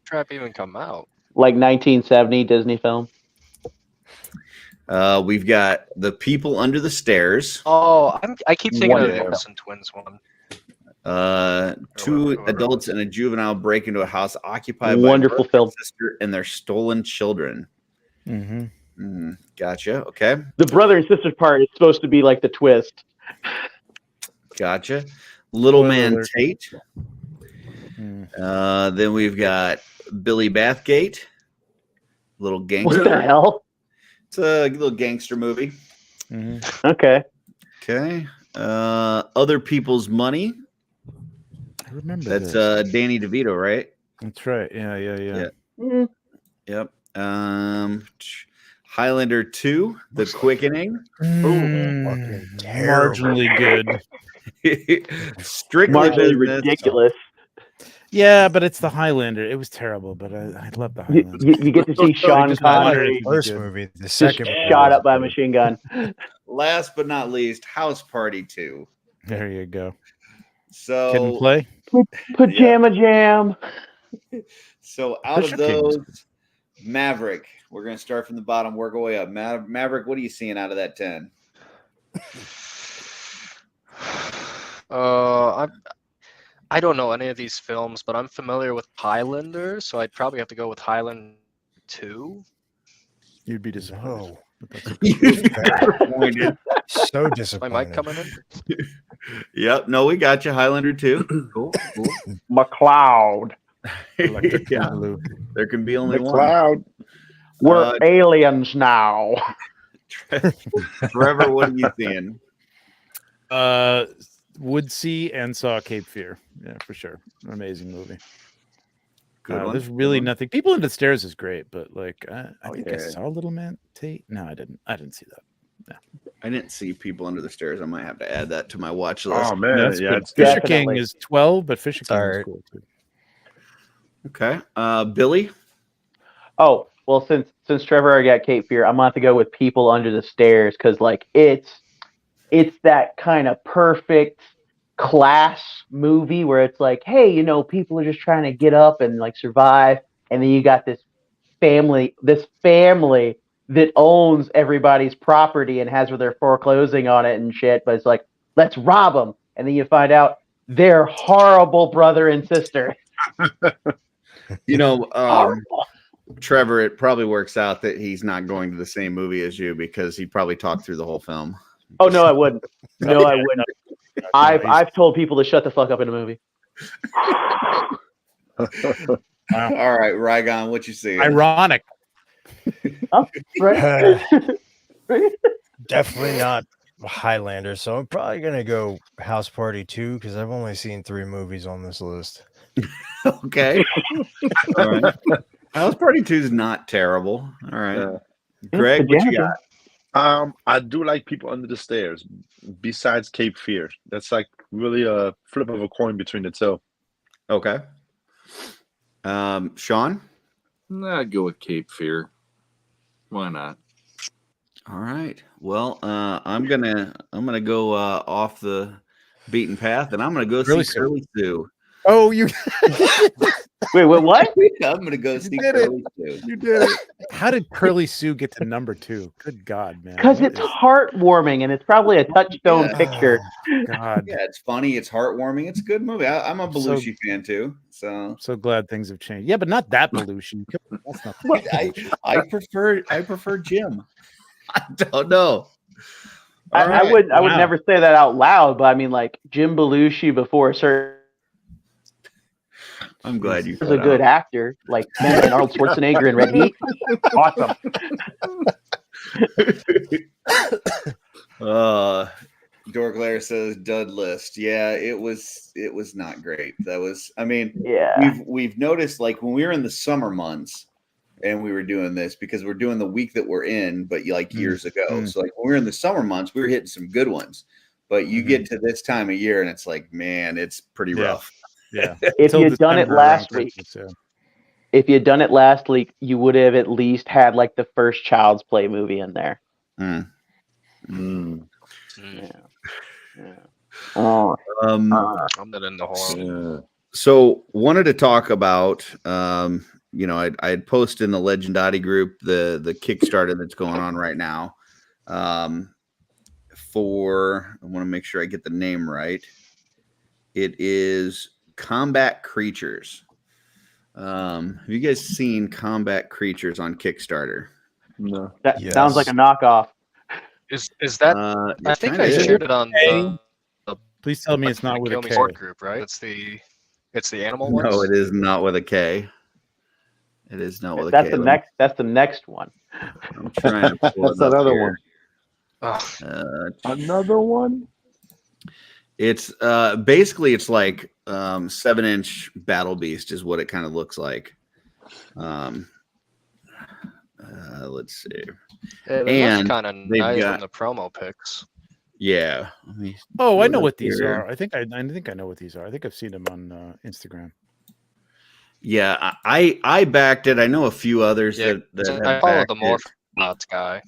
Trap even come out? Like 1970 Disney film. We've got The People Under the Stairs. Oh, I keep thinking of the Wonderful. Olsen twins one. Two adults and a juvenile break into a house occupied by Wonderful a brother film. and sister and their stolen children. Mm-hmm. Gotcha. Okay. The brother and sister part is supposed to be like the twist. Gotcha. Little Spoiler Man alert. Tate. Mm. Then we've got Billy Bathgate. Little What gangster. the hell? It's a little gangster movie. Mm-hmm. Okay. Okay. Other People's Money. I remember That's this. Danny DeVito, right? That's right. Yeah. Yeah. Mm. Yep. Highlander 2, The Quickening. Mm, terrible. marginally good. Strictly Marginally Business. ridiculous. Yeah, but it's the Highlander. It was terrible, but I love the You, Highlander. you get to see Sean just wanted Connery it to be First good. movie, the just second movie shot was up by a good. machine gun. Last but not least, House Party 2. There you go. So Kid and play. Pajama Jam. So out Fisher of King was those, Maverick. We're going to start from the bottom, work our way up. Maverick, what are you seeing out of that 10? I don't know any of these films, but I'm familiar with Highlander, so I'd probably have to go with Highlander 2. You'd be disappointed. No. But that's okay. Disappointed. So My disappointed. mic coming in? Yep. No, we got you. Highlander 2. Cool. McCloud. Electric Yeah, Boogaloo. there can be only The one. cloud. We're aliens now. Trevor, what are you seeing? Would see and saw Cape Fear. Yeah, for sure. Amazing movie. Good one. There's really nothing. People Under the Stairs is great, but like I think I yeah. saw Little Man Tate. No, I didn't. I didn't see that. I didn't see People Under the Stairs. I might have to add that to my watch list. Oh man, That's yeah, good. it's Fisher Definitely. King is 12, but Fisher King is Alright. cool too. Okay. Billy? Oh, well, since Trevor already got Cape Fear, I'm gonna have to go with People Under the Stairs because like it's that kind of perfect class movie where it's like, hey, you know, people are just trying to get up and like survive, and then you got this family that owns everybody's property and has where they're foreclosing on it and shit, but it's like, let's rob them, and then you find out they're horrible brother and sister. You know, Horrible. Trevor, it probably works out that he's not going to the same movie as you because he probably talked through the whole film. Oh no, I wouldn't. No, I wouldn't. I've told people to shut the fuck up in a movie. All right, Rygon, what you see? Ironic. Oh, right. Definitely not Highlander, so I'm probably gonna go House Party 2 because I've only seen 3 movies on this list. Okay. All right. House Party 2 is not terrible. All right. Yeah. Greg, what you got? I do like people under the stairs. Besides Cape Fear, that's like really a flip of a coin between the two. Okay. Sean? Nah, I'd go with Cape Fear. Why not? All right. Well, I'm gonna go off the beaten path, and I'm gonna go Curly see Sue. Curly Sue. Oh, you Wait, what? I'm gonna go see did it. Curly Sue. you did it. How did Curly Sue get to number 2? Good God, man. Because What it's is- heartwarming and it's probably a touchstone Yeah. picture. God. Yeah, it's funny. It's heartwarming. It's a good movie. I'm a So- Belushi fan too. So I'm so glad things have changed. Yeah, but not that Belushi. That's not I prefer Jim. I don't know. I All right. would Wow. never say that out loud, but I mean, like Jim Belushi before a certain I'm glad you was a good actor, like and Arnold Schwarzenegger in Red Heat. Awesome. Dorglair says dud list. Yeah, it was not great. That was, I mean, Yeah. we've noticed, like, when we were in the summer months and we were doing this, because we're doing the week that we're in, but like years ago. So like when we were in the summer months, we were hitting some good ones. But you get to this time of year and it's like, man, it's pretty rough. Yeah. If Till you'd done it December around last week, Christmas, yeah. if you'd done it last week, you would have at least had like the first Child's Play movie in there. Mm. Yeah. Yeah. Oh. I'm not into horror. Yeah. So wanted to talk about, you know, I had posted in the Legendati group the Kickstarter that's going on right now. For, I want to make sure I get the name right. It is Combat Creatures. Have you guys seen Combat Creatures on Kickstarter? No. That Yes. sounds like a knockoff. Is that? I it think kinda I is. shared it on the Please tell me it's not with a Kill Me K. Sport group, right? It's the animal ones. No, it is not with a K. It is not with a That's K. the next one. I'm trying to pull That's it up another here. Ugh. Another one? It's basically it's like 7-inch Battle Beast is what it kind of looks like. Let's see. It And looks kind of they've nice got- in the promo pics. Yeah. Let me Oh, I pull know it what up these here. are. I think I know what these are. I think I've seen them on Instagram. Yeah, I backed it. I know a few others Yeah, that have I follow backed the it. Morph guy.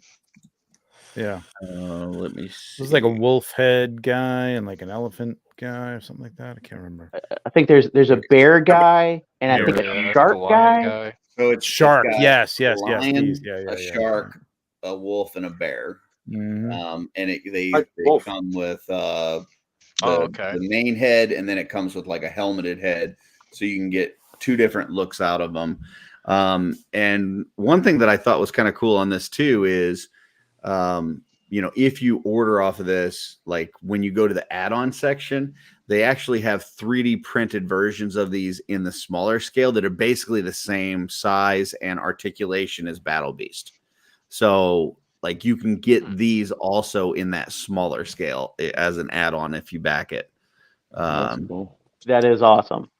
Yeah. Let me It see. was like a wolf head guy and like an elephant guy or something like that. I can't remember. I think there's a bear guy and I Yeah, think Yeah, a I think shark the lion guy. So it's Shark. got Yes. a Lion, lion, Yeah. a shark, a wolf, and a bear. Mhm. And they Wolf. come with okay. the main head, and then it comes with like a helmeted head, so you can get two different looks out of them. And one thing that I thought was kind of cool on this too is, you know, if you order off of this, like when you go to the add-on section, they actually have 3D printed versions of these in the smaller scale that are basically the same size and articulation as Battle Beast. So like you can get these also in that smaller scale as an add-on if you back it. That's cool. That is awesome.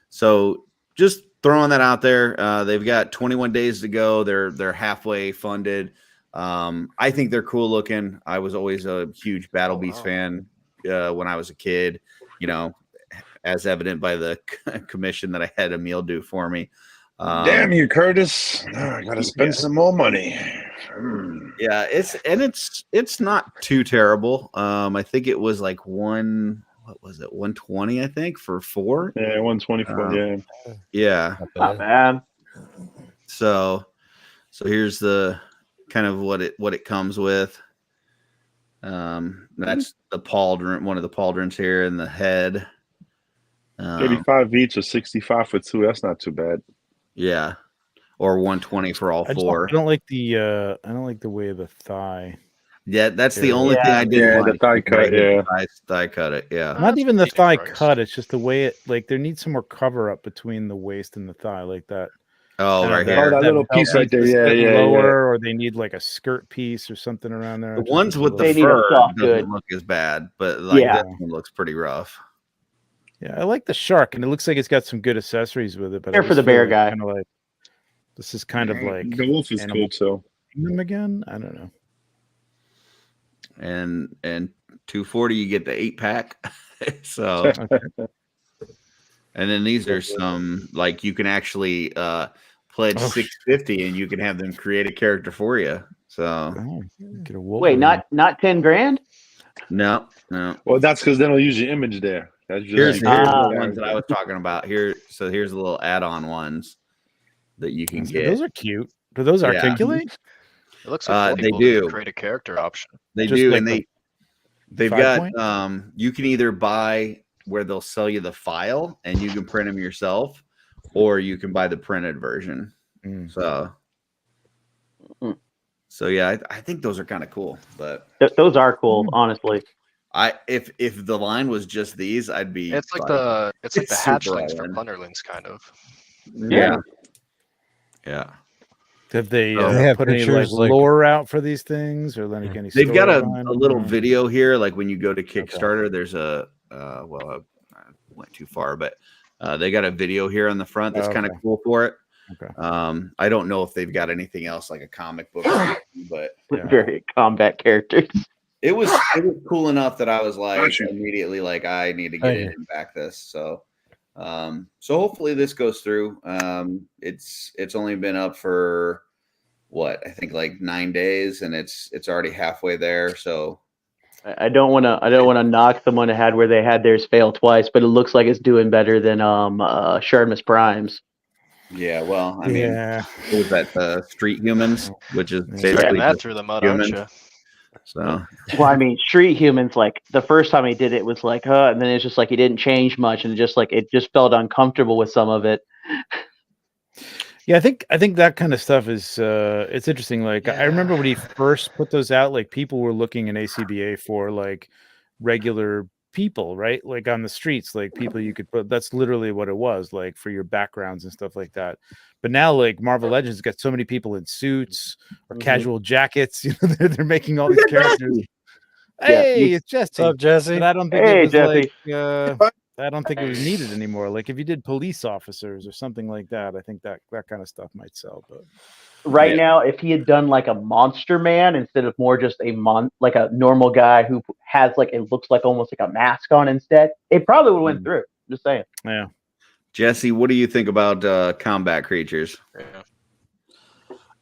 So just throwing that out there. They've got 21 days to go. They're halfway funded. I think they're cool looking. I was always a huge Battle Beast fan when I was a kid, you know, as evident by the commission that I had Emil do for me. Damn you, Curtis. I gotta spend some more money. Yeah, it's not too terrible. I think it was like 120, I think, for 4. Yeah, 124. Yeah. Yeah. Not bad. So here's the kind of what it comes with. That's the pauldron, one of the pauldrons here in the head. 35 each or 65 for 2. That's not too bad. Yeah. Or 120 for all 4. I don't like the way of the thigh. Yeah, that's the only thing I didn't Yeah, the like. thigh cut, yeah. Thigh cut it, yeah. Not even the Jesus thigh Christ. cut. It's just the way it, like, there needs some more cover up between the waist and the thigh, like that. Oh, Kind of right that- here. that little belt piece right needs to there, yeah, sit yeah, lower, or they need like a skirt piece or something around there. The Just ones a with the They need a fur soft doesn't good. look as bad, but like Yeah. this one looks pretty rough. Yeah, I like the shark, and it looks like it's got some good accessories with it. But Here for the bear guy. Kind of like this is kind of like The wolf is animal cool too. Kingdom again. I don't know. and 240 you get the 8-pack. So, and then these are some like you can actually pledge 650 and you can have them create a character for you. So get a Wait, not 10 grand? no. Well, that's because they don't use your image there. That's just Here's like, the ones that I was talking about here. So here's the little add-on ones that you can get. Those are cute. Do those articulate? It looks like they people do can create a character option. They Just do, like and they've 5 got point? you can either buy where they'll sell you the file and you can print them yourself, or you can buy the printed version. So yeah, I think those are kind of cool. But those are cool, honestly. If the line was just these, I'd be. It's like the hatchlings super for Plunderlings, kind of. Yeah. Have they have put any pictures, like- lore out for these things, or any They've got story a behind them? little video here, like when you go to Kickstarter. There's I went too far, but they got a video here on the front that's kind of cool for it. Okay. I don't know if they've got anything else like a comic book, but Very combat characters. it was cool enough that I was like immediately like I need to get in and back this. So hopefully this goes through. It's only been up for what I think like 9 days, and it's already halfway there. So I don't want to knock someone ahead where they had theirs fail twice, but it looks like it's doing better than Shardamus Primes. yeah, well, I mean, Yeah. what was that Street Humans, which is Dragging basically that just through the mud, humans. aren't you? So Well, I mean, Street Humans, like the first time he did it was like, and then it's just like he didn't change much, and it just felt uncomfortable with some of it. Yeah, I think that kind of stuff is it's interesting. Like I remember when he first put those out, like people were looking in ACBA for like regular people, right? Like on the streets, like people you could put. That's literally what it was, like for your backgrounds and stuff like that. But now, like Marvel Legends has got so many people in suits or casual jackets. You know, they're making all these characters. Hey, it's Jesse. What's up, Jesse? But I don't think Hey, it was Jesse. like. I don't think it was needed anymore. Like if you did police officers or something like that, I think that kind of stuff might sell. But Right now, if he had done like a monster man instead of more just like a normal guy who has like it looks like almost like a mask on instead, it probably would have went through. Just saying. Yeah. Jesse, what do you think about combat creatures?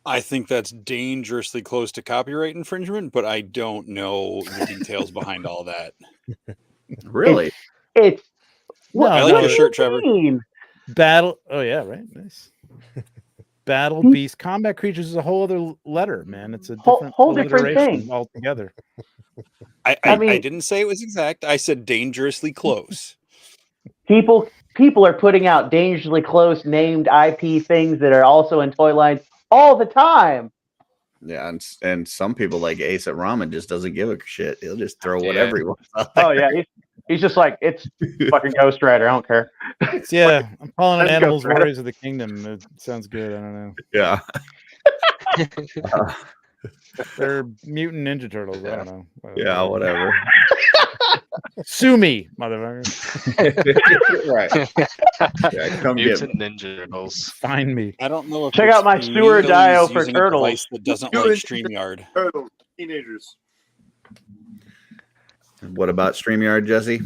I think that's dangerously close to copyright infringement, but I don't know the details behind all that. Really? It's I like your shirt, Trevor. Battle. Oh yeah, right. Nice. Battle Beast combat creatures is a whole other letter, man. It's a different whole different alliteration thing altogether. I mean, I didn't say it was exact. I said dangerously close. People are putting out dangerously close named IP things that are also in toy lines all the time. Yeah, and some people like Ace at Ramen just doesn't give a shit. He'll just throw whatever he wants. Oh yeah, he's just like it's fucking Ghost Rider. I don't care. Yeah, I'm calling it Let's go, Animals Fred. Warriors of the Kingdom. It sounds good. I don't know. Yeah. They're mutant Ninja Turtles. I don't know. Yeah, whatever. Sue me, motherfucker. Right. Yeah, come get Mutant Ninja Turtles. Find me. I don't know if Check it's out my me sewer or he's dio for using a turtles. device that doesn't like StreamYard. Turtles, teenagers. What about StreamYard, Jesse?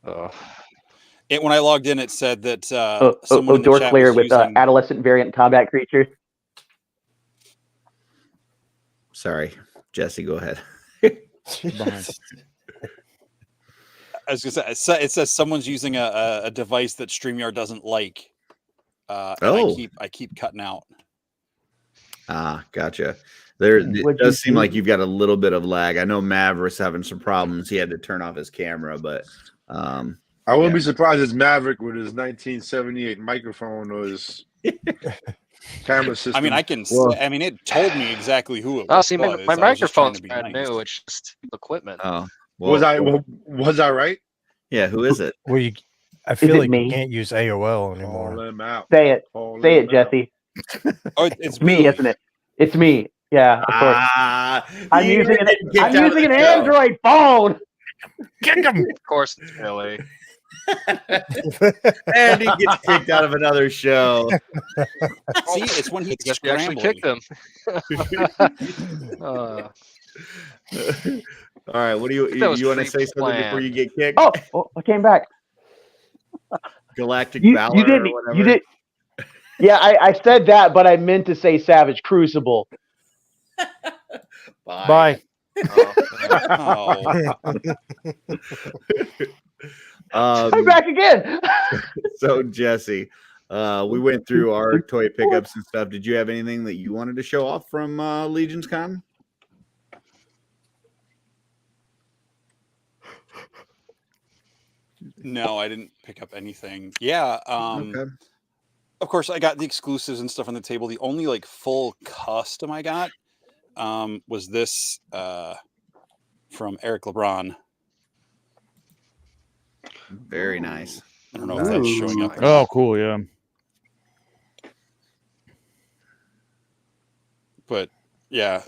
When I logged in, it said that someone in the door chat clear was with using... adolescent variant combat creatures. Sorry, Jesse, go ahead. I was gonna say it says someone's using a device that StreamYard doesn't like. And I keep cutting out. Gotcha. It does seem like you've got a little bit of lag. I know Maverick's having some problems. He had to turn off his camera, but I wouldn't be surprised if Maverick with his 1978 microphone or his camera system. I mean, it told me exactly who it was. Oh, see, my microphone's brand new. It's just equipment. Oh, was I right? Yeah, who is it? Well, I feel like me? you can't use AOL anymore. Call him out. Say it. Call Say him it, Jesse. Oh, it's Me, isn't it? It's me. Yeah, of course. I'm using an Android phone. Kick him. Of course, it's Billy. And he gets kicked out of another show. See, it's when he's Guess we actually scrambling. kicked him. All right, what do That was you want to say something before you get kicked? Oh, I came back. Galactic You Valor didn't. or whatever. You did. Yeah, I said that, but I meant to say Savage Crucible. Bye. Oh. I'm back again. So Jesse, we went through our toy pickups and stuff. Did you have anything that you wanted to show off from LegionsCon? No, I didn't pick up anything. Yeah. Okay. Of course, I got the exclusives and stuff on the table. The only like full custom I got was this from Eric LeBron. Very nice. I don't know if that's showing up. or Oh, not, cool. Yeah. but yeah,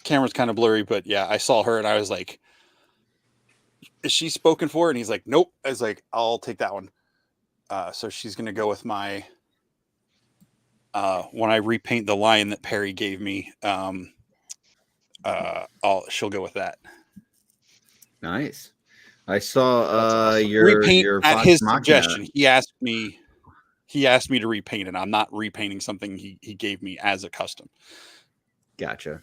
camera's kind of blurry. But yeah, I saw her and I was like, "Is she spoken for?" And he's like, "Nope." I was like, "I'll take that one." So she's gonna go with my when I repaint the lion that Perry gave me. She'll go with that. Nice. I saw your Repaint at Vox his Machina. suggestion. He asked me to repaint it. I'm not repainting something he gave me as a custom. Gotcha.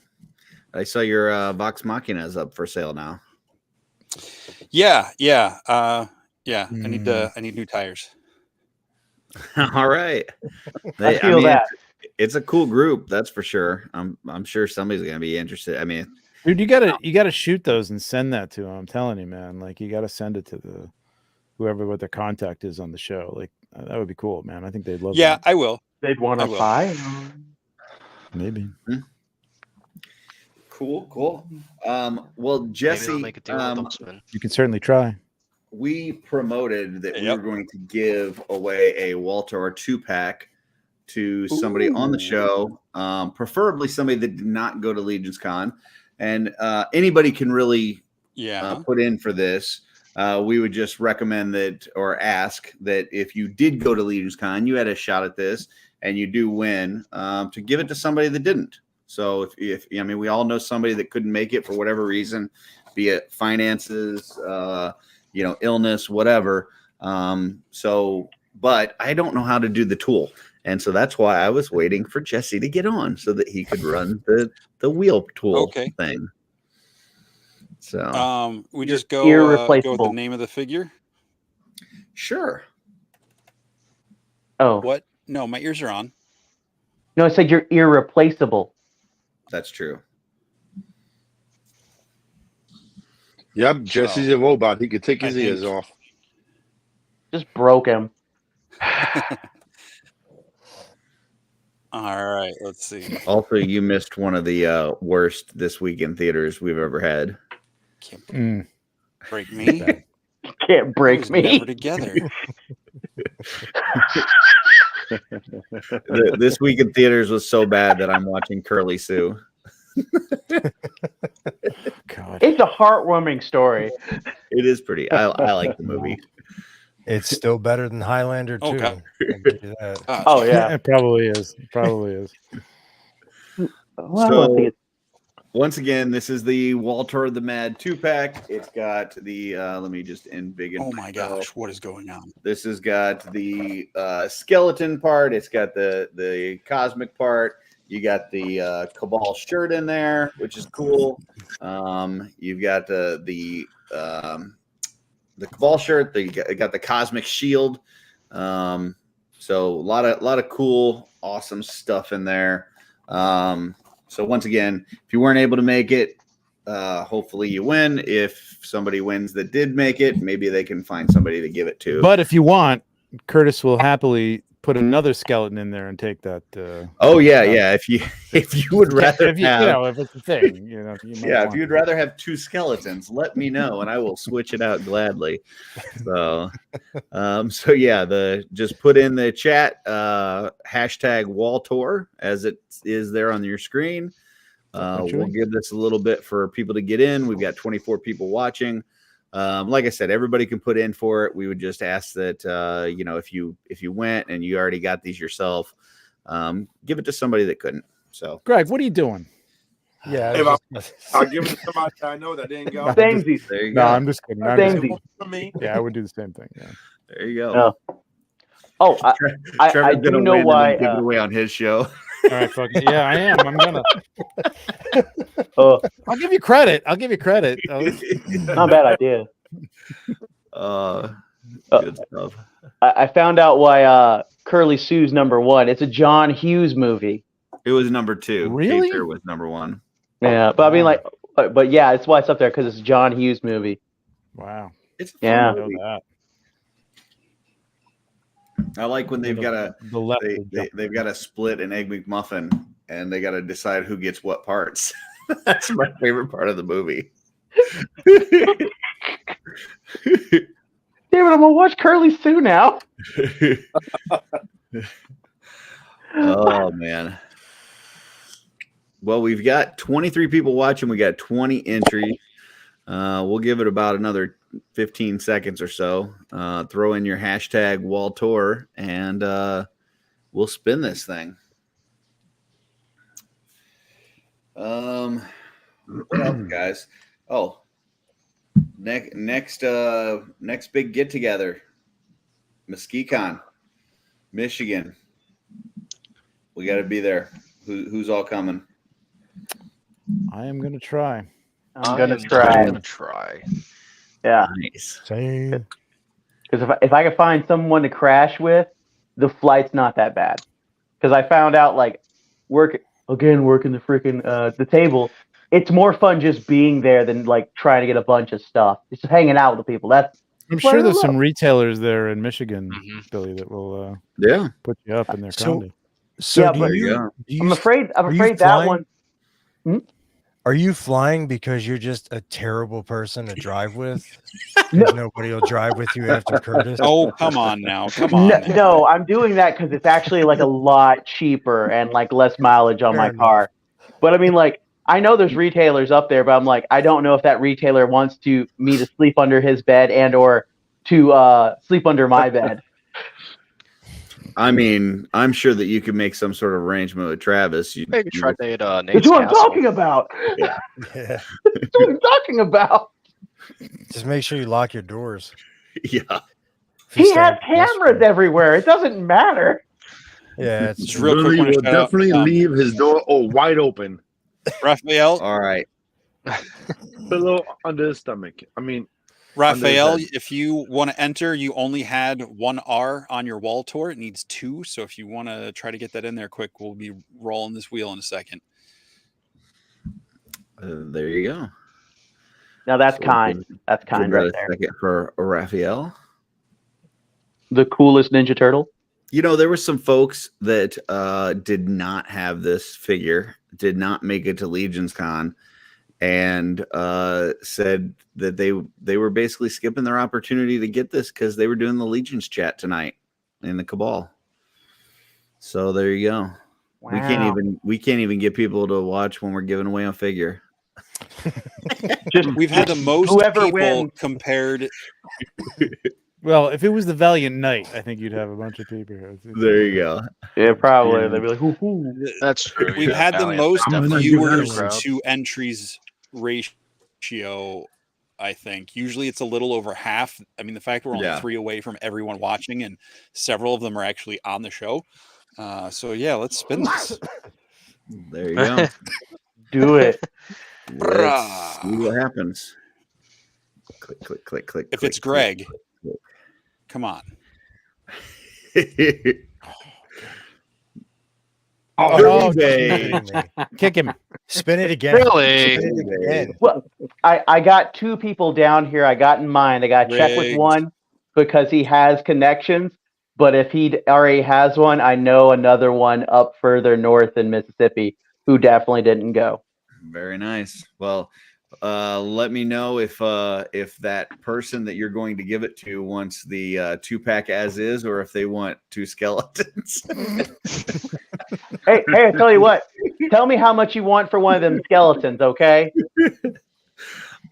I saw your Vox Machina is up for sale now. Yeah. I need new tires. All right. I feel that. It's a cool group, that's for sure. I'm sure somebody's gonna be interested. I mean, Dude, you gotta shoot those and send that to them. I'm telling you, man. Like, you gotta send it to the whoever what their contact is on the show. Like, that would be cool, man. I think they'd love. Yeah, that. I will. They'd want I to will. buy. Maybe. Cool. Well, Jesse, Maybe they'll make a deal with Dustman. You can certainly try. we promoted that we Yep. were going to give away a Walter or 2-pack to somebody on the show, preferably somebody that did not go to LegionsCon. And anybody can really put in for this. We would just recommend that or ask that if you did go to LegionsCon, you had a shot at this and you do win, to give it to somebody that didn't. So if I mean, we all know somebody that couldn't make it for whatever reason, be it finances, illness, whatever. But I don't know how to do the tool. And so that's why I was waiting for Jesse to get on so that he could run the wheel tool thing. So we just go with irreplaceable. the name of the figure. Sure. Oh. What? No, my ears are on. No, I said you're irreplaceable. That's true. Yep, Jesse's a robot. He could take his I ears think- off. Just broke him. All right, let's see. Also, you missed one of the worst this week in theaters we've ever had. Can't break me. Can't break me. Never together. This week in theaters was so bad that I'm watching Curly Sue. God. It's a heartwarming story. It is pretty. I like the movie. It's still better than Highlander too. Oh, God. I'll give you that. Oh yeah. It probably is. It probably is. Well, I don't think it's Once again, this is the Walter the Mad 2-pack. It's got the let me just embiggen. Oh my gosh, what is going on? This has got the skeleton part. It's got the cosmic part. You got the Cabal shirt in there, which is cool. You've got the Cabal shirt. You got the cosmic shield. So a lot of cool, awesome stuff in there. So once again, if you weren't able to make it, hopefully you win. If somebody wins that did make it, maybe they can find somebody to give it to. But if you want, Curtis will happily put another skeleton in there and take that. Oh yeah. If you would rather if it's a thing, if you'd rather have two skeletons, let me know and I will switch it out gladly. So, just put in the chat hashtag Waltor as it is there on your screen. We'll give this a little bit for people to get in. We've got 24 people watching. Like I said, everybody can put in for it. We would just ask that if you went and you already got these yourself, give it to somebody that couldn't. So, Greg, what are you doing? Yeah, I'll give it to somebody I know that didn't go. Samesies. there you No, go. I'm just kidding. Samesies. For me. Yeah, I would do the same thing. Yeah. There you go. No. Oh, I Trevor's do gonna know win and why. then give it away on his show. All right, fuck it. Yeah, I am. I'm gonna. I'll give you credit. I'll give you credit. not a bad idea. Good stuff. I found out why Curly Sue's number one. It's a John Hughes movie. It was number 2. Really? Pacer was number 1. Yeah, but I mean, but yeah, that's why it's up there because it's a John Hughes movie. Wow. It's a Yeah. fun movie. I like when they've got they've got to split an Egg McMuffin and they got to decide who gets what parts. That's my favorite part of the movie. David, I'm gonna watch Curly Sue now. Oh man. Well, we've got 23 people watching. We got 20 entries. We'll give it about another 15 seconds or so. Throw in your hashtag wall tour and we'll spin this thing. What else, guys? Oh, next big get together, MesquiCon, Michigan. We got to be there. Who's all coming? I am gonna try. I'm gonna try. Yeah. Nice. Same. Because if I could find someone to crash with, the flight's not that bad. Because I found out working the freaking the table. It's more fun just being there than like trying to get a bunch of stuff. It's just hanging out with the people. I'm sure there's some retailers there in Michigan, Billy, that will put you up in their condo. So Yeah, do but you, I'm afraid that flying? one. Are you flying because you're just a terrible person to drive with? Because nobody will drive with you after Curtis. Oh, come on now. Come on. No, I'm doing that because it's actually like a lot cheaper and like less mileage on my car. But I mean, like, I know there's retailers up there, but I'm like, I don't know if that retailer wants me to sleep under his bed and or to sleep under my bed. I mean, I'm sure that you could make some sort of arrangement with Travis. Maybe try Nate's That's what I'm talking about. Yeah. Yeah. That's what I'm talking about. Just make sure you lock your doors. Yeah. He has cameras everywhere. It doesn't matter. Yeah, It's real quick. Billy Wanna will shout out, definitely leave his door wide open. Raphael. All right. Below under his stomach. I mean, Raphael, under his head. if you want to enter, you only had 1 R on your wall tour. It needs 2. So if you want to try to get that in there quick, we'll be rolling this wheel in a second. There you go. Now that's kind. That's kind right there. Second for Raphael. The coolest Ninja Turtle. You know, there were some folks that did not have this figure, did not make it to LegionsCon, and said that they were basically skipping their opportunity to get this because they were doing the Legions chat tonight in the Cabal. So there you go. Wow. We can't even get people to watch when we're giving away a figure. We've had the most whoever people wins. compared. Well, if it was the Valiant Knight, I think you'd have a bunch of people here. There you go. Yeah, probably. They'd be like, hoo-hoo. That's true. We've yeah, had the Valiant, most definitely viewers crowd. to entries ratio, I think. Usually it's a little over half. I mean, the fact that we're only 3 away from everyone watching and several of them are actually on the show. So yeah, let's spin this. There you go. Do it. Let's see what happens. Click, click, click, click. If click, it's Greg, click, click. come on. Oh, baby. Kick him. Spin it again. Really? Spin it again. Well, I got 2 people down here. I got in mind. I got to check with Rigged. one because he has connections. But if he already has one, I know another one up further north in Mississippi who definitely didn't go. Very nice. Well, let me know if that person that you're going to give it to wants the 2-pack as is, or if they want 2 skeletons. Hey, I tell you what. Tell me how much you want for one of them skeletons, okay?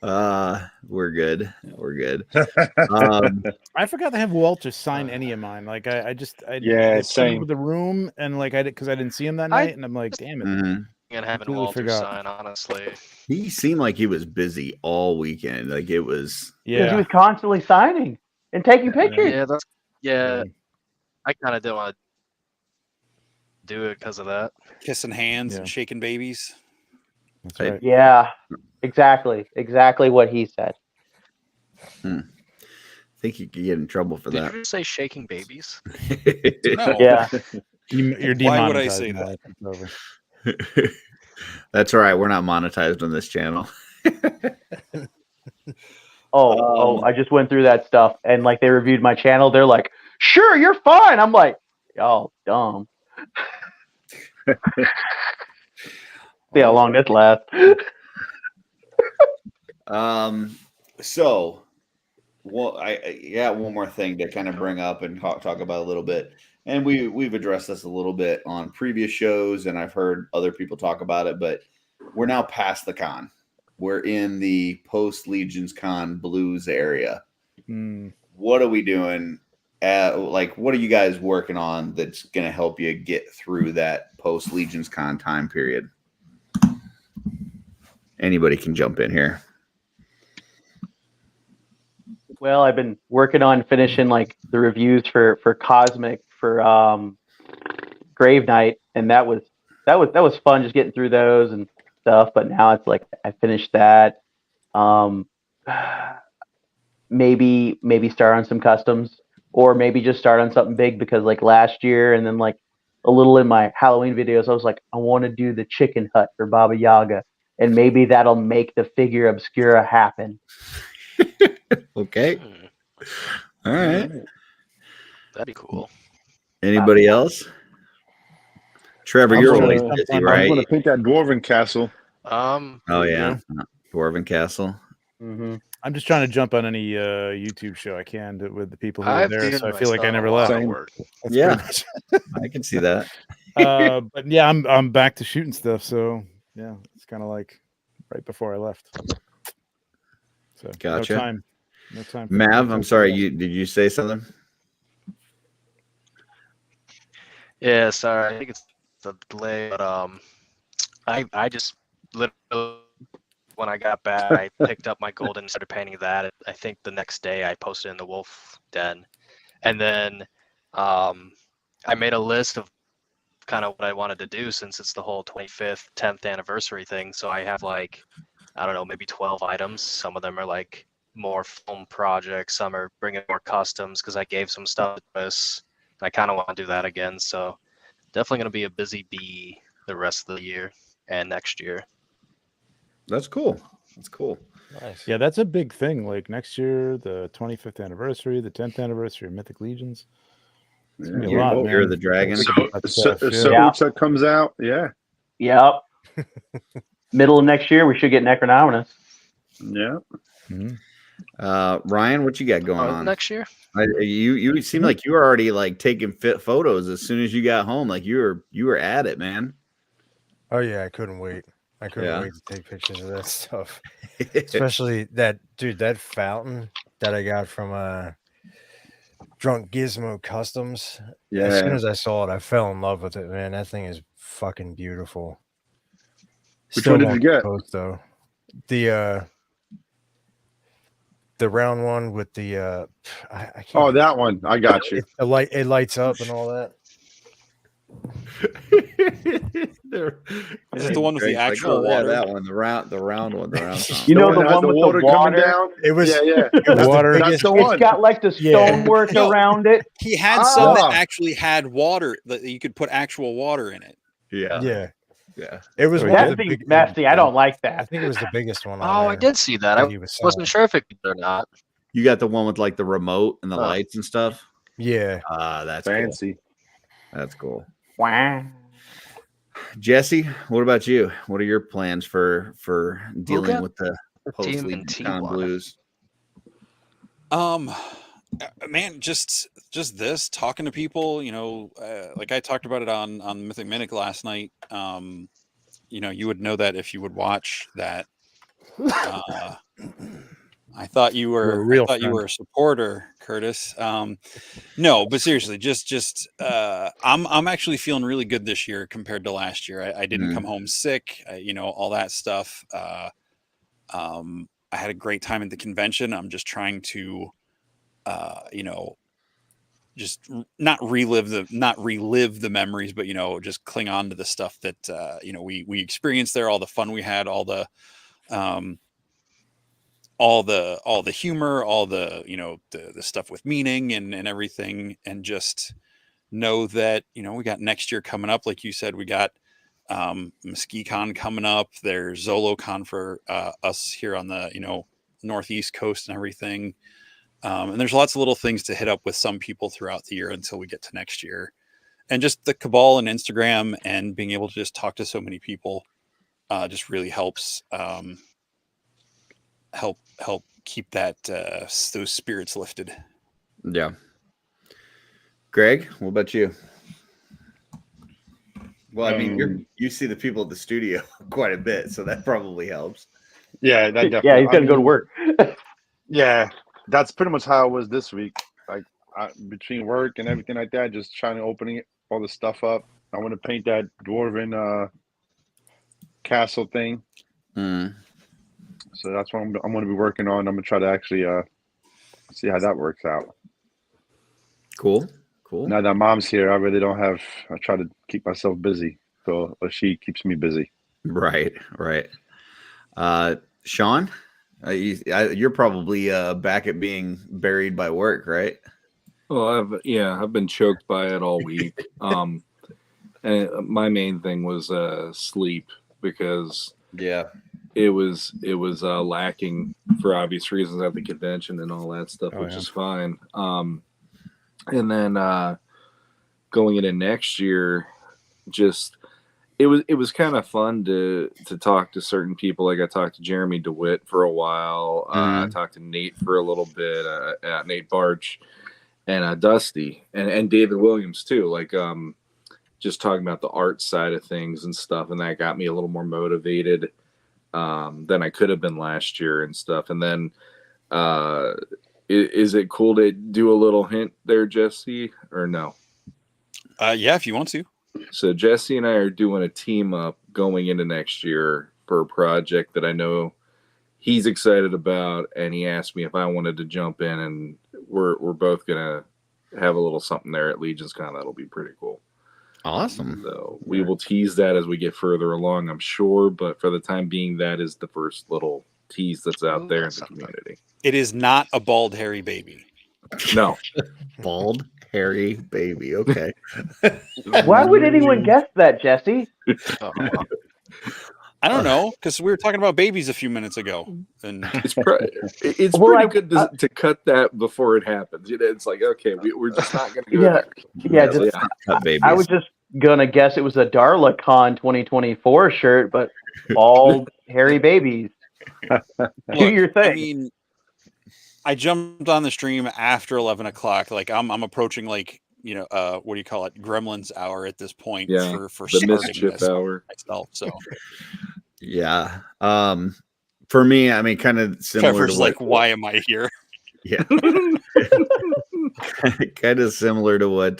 We're good. We're good. I forgot to have Walter sign any of mine. Like I Yeah, came same. with the room and like because I didn't see him that I- night, and I'm like, damn it. Mhm. And having Completely Walter forgot. sign, honestly. He seemed like he was busy all weekend. Like it was. Because he Yeah. was constantly signing and taking pictures. Yeah, that's Yeah. I kind of didn't want to do it because of that. Kissing hands Yeah. and shaking babies. That's right. Yeah, exactly what he said. I think you could get in trouble for Did that. you say shaking babies? No. Yeah. You're Why would I demonetized say now. that? It's over. That's all right. We're not monetized on this channel. I just went through that stuff and like they reviewed my channel. They're like, "Sure, you're fine." I'm like, "Y'all dumb." See how long this lasts. So, well, I got one more thing to kind of bring up and talk about a little bit, and we've addressed this a little bit on previous shows, and I've heard other people talk about it, but we're now past the con. We're in the post LegionsCon blues area. What are we doing? What are you guys working on that's going to help you get through that post LegionsCon time period? Anybody can jump in here. Well, I've been working on finishing like the reviews for Cosmic for Grave Knight, and that was fun just getting through those and stuff. But now it's like I finished that. Maybe start on some customs, or maybe just start on something big because like last year and then like a little in my Halloween videos, I was like, I want to do the chicken hut for Baba Yaga, and maybe that'll make the figure obscura happen. Okay. All right. That'd be cool. Anybody else? Trevor, you're always busy, I'm right? going to paint that Dwarven Castle. Oh yeah, Dwarven Castle. Mm-hmm. I'm just trying to jump on any YouTube show I can with the people who are I've there, given so I feel like I myself never a lot left. of work. That's Yeah. pretty I can see that. much- but yeah, I'm back to shooting stuff, so yeah, it's kind of like right before I left. So Gotcha. no time. Mav, I'm sorry. Did you say something? Yeah, sorry. I think it's a delay, but I just literally when I got back, I picked up my golden and started painting that. I think the next day I posted in the Wolf Den, and then I made a list of kind of what I wanted to do since it's the whole 25th, 10th anniversary thing. So I have like, I don't know, maybe 12 items. Some of them are like more film projects. Some are bringing more customs because I gave some stuff to this. I kind of want to do that again. So definitely going to be a busy bee the rest of the year and next year. That's cool. That's cool. Nice. Yeah, that's a big thing. Like next year, the 25th anniversary, the 10th anniversary of Mythic Legions. It's gonna be a lot, Year of man. the Dragon. So Yeah. that comes out, yeah. Yep. Middle of next year, we should get Necronominus. Yeah. Ryan, what you got going on next year? You seem like you were already like taking fit photos as soon as you got home. Like you were at it, man. Oh yeah, I couldn't wait. I couldn't Yeah. wait to take pictures of that stuff. Especially that fountain that I got from Drunk Gizmo Customs. Yeah. As soon as I saw it, I fell in love with it, man. That thing is fucking beautiful. Which one did won't you get? post, though. The round one with the I can't Oh, that one. I got you. it lights up and all that. Is it the one with the Greg's actual like, oh, water? Yeah, that one, the round one, the round fountain. You know one the that has one with the water coming down? It was Yeah. it was Water. the That's biggest the It's one. got like the Yeah. stonework No. around it. He had some that Ah. actually had water that you could put actual water in it. Yeah. Yeah. It was Oh, one yeah. of That the seems big, messy. I don't like I that. think it was the biggest one on Oh, I there did see that. that I he was wasn't selling. sure if it could or not. You got the one with like the remote and the lights and stuff. Yeah. That's cool. Fancy. That's cool. Wow. Jesse, what about you? What are your plans for dealing got with the post TMNT Con one? blues? Man, just this talking to people, like I talked about it on Mythic Minute last night. You would know that if you would watch that I thought you You're were. a real I thought you friend. were a supporter, Curtis. No, but seriously, I'm actually feeling really good this year compared to last year. I didn't come home sick. All that stuff. I had a great time at the convention. I'm just trying to, just not relive the memories, but just cling on to the stuff that we experienced there, all the fun we had, all the humor, all the the stuff with meaning and everything, and just know that we got next year coming up. Like you said, we got MesquiCon coming up. There's ZoloCon for us here on the northeast coast and everything. And there's lots of little things to hit up with some people throughout the year until we get to next year. And just the Cabal and Instagram and being able to just talk to so many people just really helps help keep that those spirits lifted. Yeah. Greg, what about you? Well, I mean, you see the people at the studio quite a bit, so that probably helps. Yeah, that definitely. Yeah, he's gonna go to work. Yeah, that's pretty much how it was this week. Like between work and everything like that, just trying to open all the stuff up. I want to paint that dwarven castle thing. So that's what I'm going to be working on. I'm going to try to actually see how that works out. Cool. Now that mom's here, I really don't have. I try to keep myself busy, so she keeps me busy. Right. Sean, you're probably back at being buried by work, right? Well, I've been choked by it all week. And my main thing was sleep, because it was lacking for obvious reasons at the convention and all that stuff, which is fine. And then going into next year, just it was kind of fun to talk to certain people. Like I talked to Jeremy DeWitt for a while. I talked to Nate for a little bit, Nate Barch, and Dusty and David Williams too. Like just talking about the art side of things and stuff, and that got me a little more motivated than I could have been last year and stuff. And then is it cool to do a little hint there, Jesse, or no? Yeah, if you want to. So Jesse and I are doing a team up going into next year for a project that I know he's excited about, and he asked me if I wanted to jump in, and we're both gonna have a little something there at LegionsCon. That'll be pretty cool. Awesome. So we will tease that as we get further along, I'm sure. But for the time being, that is the first little tease that's out there in the community. It is not a bald, hairy baby. No. Bald, hairy baby. Okay. Why would anyone guess that, Jesse? I don't know, because we were talking about babies a few minutes ago, and it's pretty good to cut that before it happens. It's like, okay, we're just not going to do it. Yeah, I was just gonna guess it was a DarlaCon 2024 shirt, but all hairy babies. Do your thing. I mean, I jumped on the stream after 11 o'clock. Like I'm approaching what do you call it? Gremlins hour at this point for the starting mischief this hour myself. So yeah. For me, I mean, kind of similar Trevor's to like, why am I here? Yeah. Kind of similar to what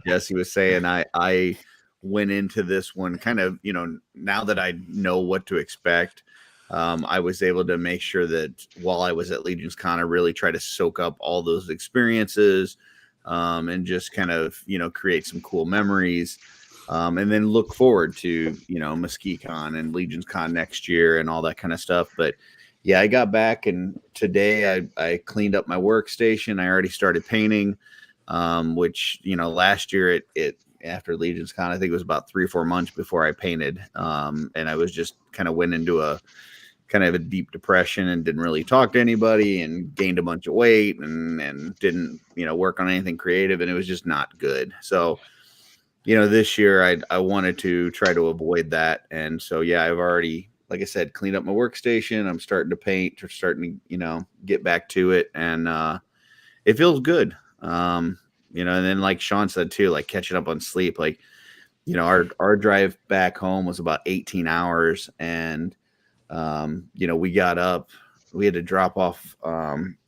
Jesse was saying. I went into this one kind of, now that I know what to expect, I was able to make sure that while I was at LegionsCon, I really try to soak up all those experiences and just kind of, create some cool memories. And then look forward to, MesquiCon and LegionsCon next year and all that kind of stuff. But yeah, I got back, and today I cleaned up my workstation. I already started painting, which, last year it after LegionsCon, I think it was about 3 or 4 months before I painted. And I was just kind of went into a kind of a deep depression and didn't really talk to anybody and gained a bunch of weight and didn't, work on anything creative, and it was just not good. So, this year I wanted to try to avoid that. And so, yeah, I've already, like I said, cleaned up my workstation. I'm starting to paint, or starting to, get back to it. And it feels good. And then like Sean said too, like catching up on sleep, like, our drive back home was about 18 hours. And We got up. We had to drop off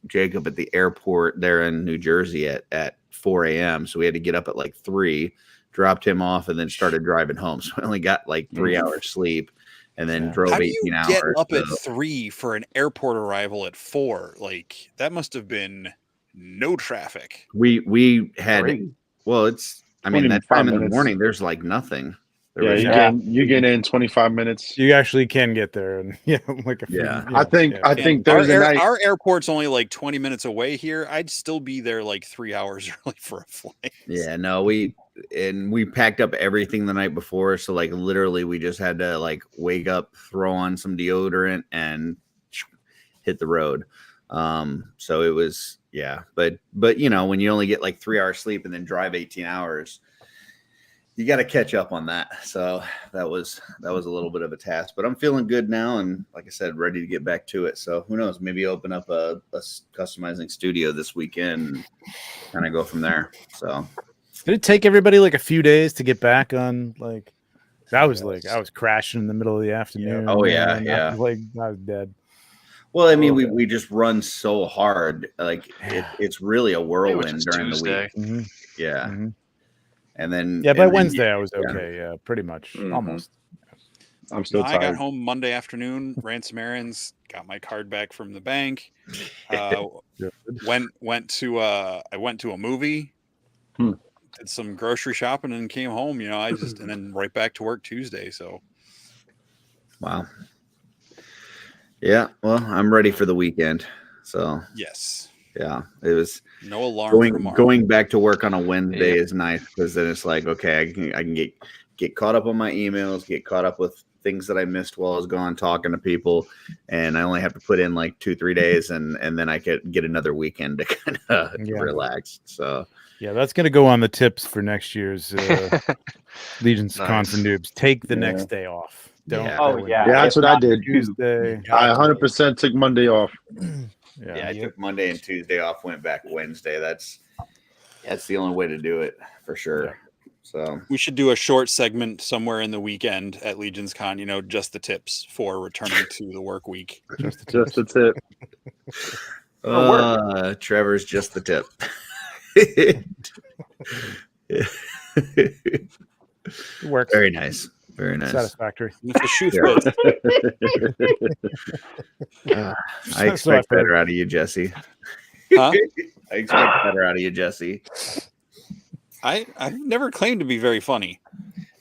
Jacob at the airport there in New Jersey at 4 a.m. So we had to get up at like 3, dropped him off, and then started driving home. So we only got like 3 hours sleep, and then drove How do 18 you hours. get up at 3 for an airport arrival at 4? Like that must have been no traffic. We had it's that time in the minutes. morning there's like nothing. You get in 25 minutes. You actually can get there, and like I think Thursday night. Our airport's only like 20 minutes away here. I'd still be there like 3 hours early for a flight. Yeah, no, we packed up everything the night before, so like literally we just had to like wake up, throw on some deodorant, and hit the road. So it was but when you only get like 3 hours sleep and then drive 18 hours, you got to catch up on that. So that was a little bit of a task, but I'm feeling good now, and like I said, ready to get back to it. So who knows? Maybe open up a customizing studio this weekend, and kind of go from there. So did it take everybody like a few days to get back on? Like I was crashing in the middle of the afternoon. Oh yeah. I was dead. Well, I mean, we just run so hard. Like it's really a whirlwind during Tuesday. the week. Mm-hmm. Yeah. Mm-hmm. And then by Wednesday I was okay. Yeah, pretty much. Mm-hmm. Almost. I'm still tired. I got home Monday afternoon, ran some errands, got my card back from the bank. Went to a movie, did some grocery shopping, and came home. And then right back to work Tuesday. So, wow. Yeah, well, I'm ready for the weekend. So yes. Yeah, it was no alarm. Going back to work on a Wednesday is nice because then it's like, okay, I can get caught up on my emails, get caught up with things that I missed while I was gone talking to people, and I only have to put in like 2-3 days, and then I could get another weekend to kind of relax. So yeah, that's gonna go on the tips for next year's LegionsCon for noobs. Take the next day off. Don't. That's what I did. Tuesday. I 100% took Monday off. Yeah, I took Monday and Tuesday off, went back Wednesday. That's the only way to do it for sure. Yeah. So we should do a short segment somewhere in the weekend at LegionsCon, just the tips for returning to the work week. Just the tip. Trevor's just the tip. Works. Very nice. Very nice. Satisfactory. It's a shoe I expect better out of you, Jesse. Huh? I expect better out of you, Jesse. I've never claimed to be very funny.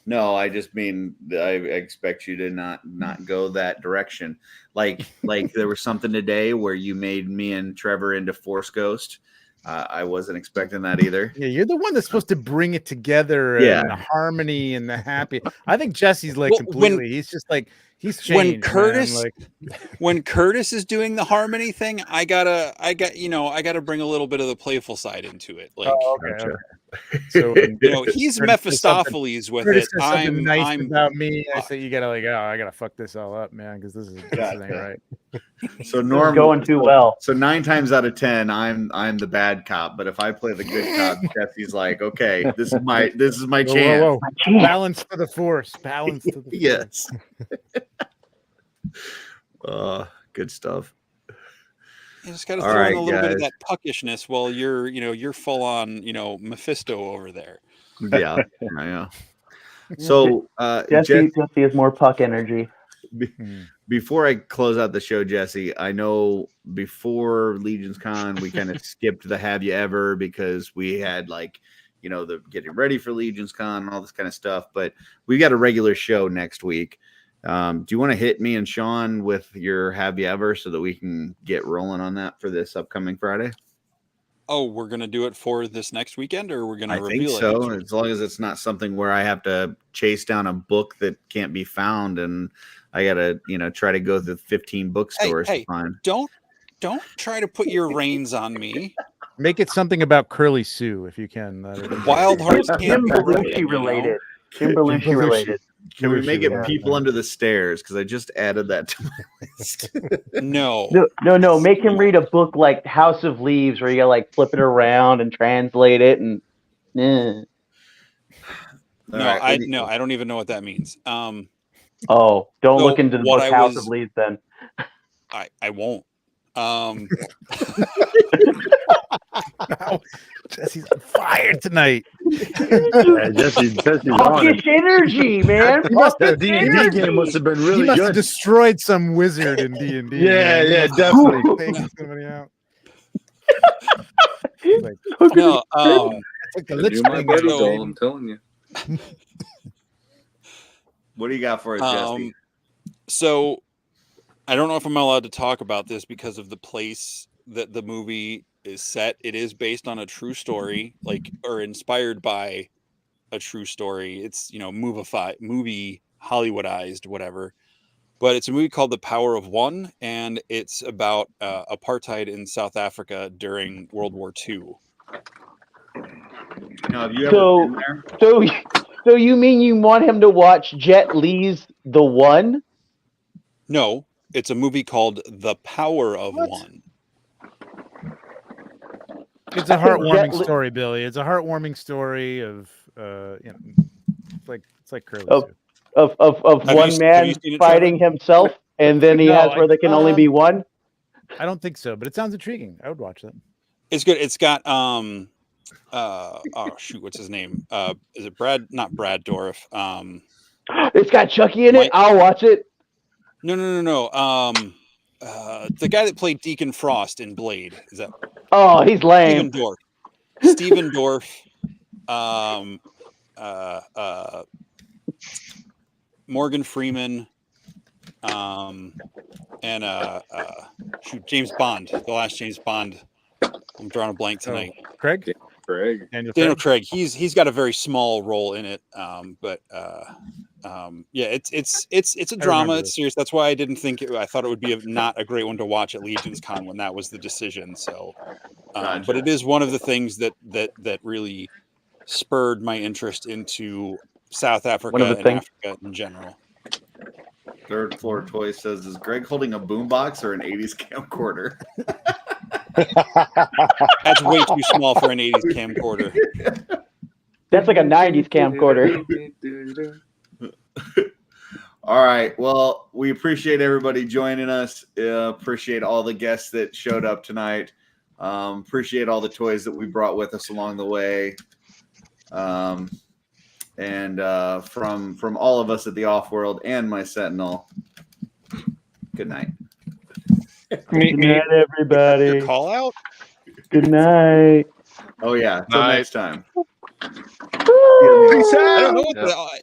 No, I just mean I expect you to not go that direction. Like there was something today where you made me and Trevor into Force Ghost. I wasn't expecting that either. Yeah, you're the one that's supposed to bring it together and the harmony and the happy. I think Jesse's like completely. He's just like he's changed. When Curtis is doing the harmony thing, I gotta bring a little bit of the playful side into it. Like, okay. So he's Mephistopheles with Curtis it. I'm nice about me. I say you gotta I gotta fuck this all up, man, because this ain't right. So normally going too well. So 9 times out of 10, I'm the bad cop. But if I play the good cop, Jesse's like, okay, this is my chance. Whoa. Balance for the force. Balance to the force. Yes. Good stuff. You just got to throw in a little bit of that puckishness while you're full on, Mephisto over there. Yeah. So Jesse has more puck energy. Before I close out the show, Jesse, I know before LegionsCon we kind of skipped the Have You Ever because we had the getting ready for LegionsCon and all this kind of stuff. But we got a regular show next week. Do you want to hit me and Sean with your Have You Ever so that we can get rolling on that for this upcoming Friday? Oh, we're going to do it for this next weekend, or we're going to reveal it? I think so, as long as it's not something where I have to chase down a book that can't be found and I got to, try to go through 15 bookstores to find. Don't try to put your reins on me. Make it something about Curly Sue if you can. Wild Hearts Kim Belushi related. Kim Belushi related. Can we make it People Under the Stairs? Because I just added that to my list. No. Make him read a book like House of Leaves, where you gotta flip it around and translate it, and. I don't even know what that means. Oh, don't So look into the what book I House was- of Leaves then. I won't. Jesse's on fire tonight. Jesse's on it. Hawkish energy, man. That Hawkish D&D energy. game must have been He really must have good. destroyed some wizard in D&D. Yeah, man. He yeah, must have definitely. taken somebody out. Like, No, it's like the I Lich do my King buddy now, doll, baby. I'm telling you. What do you got for us, Jesse? So I don't know if I'm allowed to talk about this because of the place that the movie is set. It is based on a true story, or inspired by a true story. It's, movie Hollywoodized, whatever. But it's a movie called The Power of One, and it's about apartheid in South Africa during World War II. Now, have you ever been there? So you mean you want him to watch Jet Li's The One? No, it's a movie called The Power of One. It's a I think heartwarming Jet Li- story, Billy. It's a heartwarming story of it's like Curly Of Sue. of Have one you man seen it, fighting himself, and then he No, has where there can only be one. I don't think so, but it sounds intriguing. I would watch that. It's good. It's got oh shoot, what's his name? Is it Brad? Not Brad Dourif. It's got Chucky in it. Mike- I'll watch it. No. The guy that played Deacon Frost in Blade. Is that Oh, he's lame. Stephen Dorff. Morgan Freeman. And shoot, James Bond. The last James Bond. I'm drawing a blank tonight. Craig? Craig. Daniel Craig. He's got a very small role in it. Yeah, it's a drama. It's serious. That's why I didn't think I thought it would be not a great one to watch at LegionsCon when that was the decision. So, but it is one of the things that really spurred my interest into South Africa and Africa in general. Third Floor Toy says, is Greg holding a boombox or an 80s camcorder? That's way too small for an 80s camcorder. That's like a 90s camcorder. All right. Well, we appreciate everybody joining us. Appreciate all the guests that showed up tonight. Appreciate all the toys that we brought with us along the way. And from all of us at the OffWorld and my Sentinel, good night. Good night, everybody. Your call out? Good night. Oh, yeah. Till next time. I don't know what the.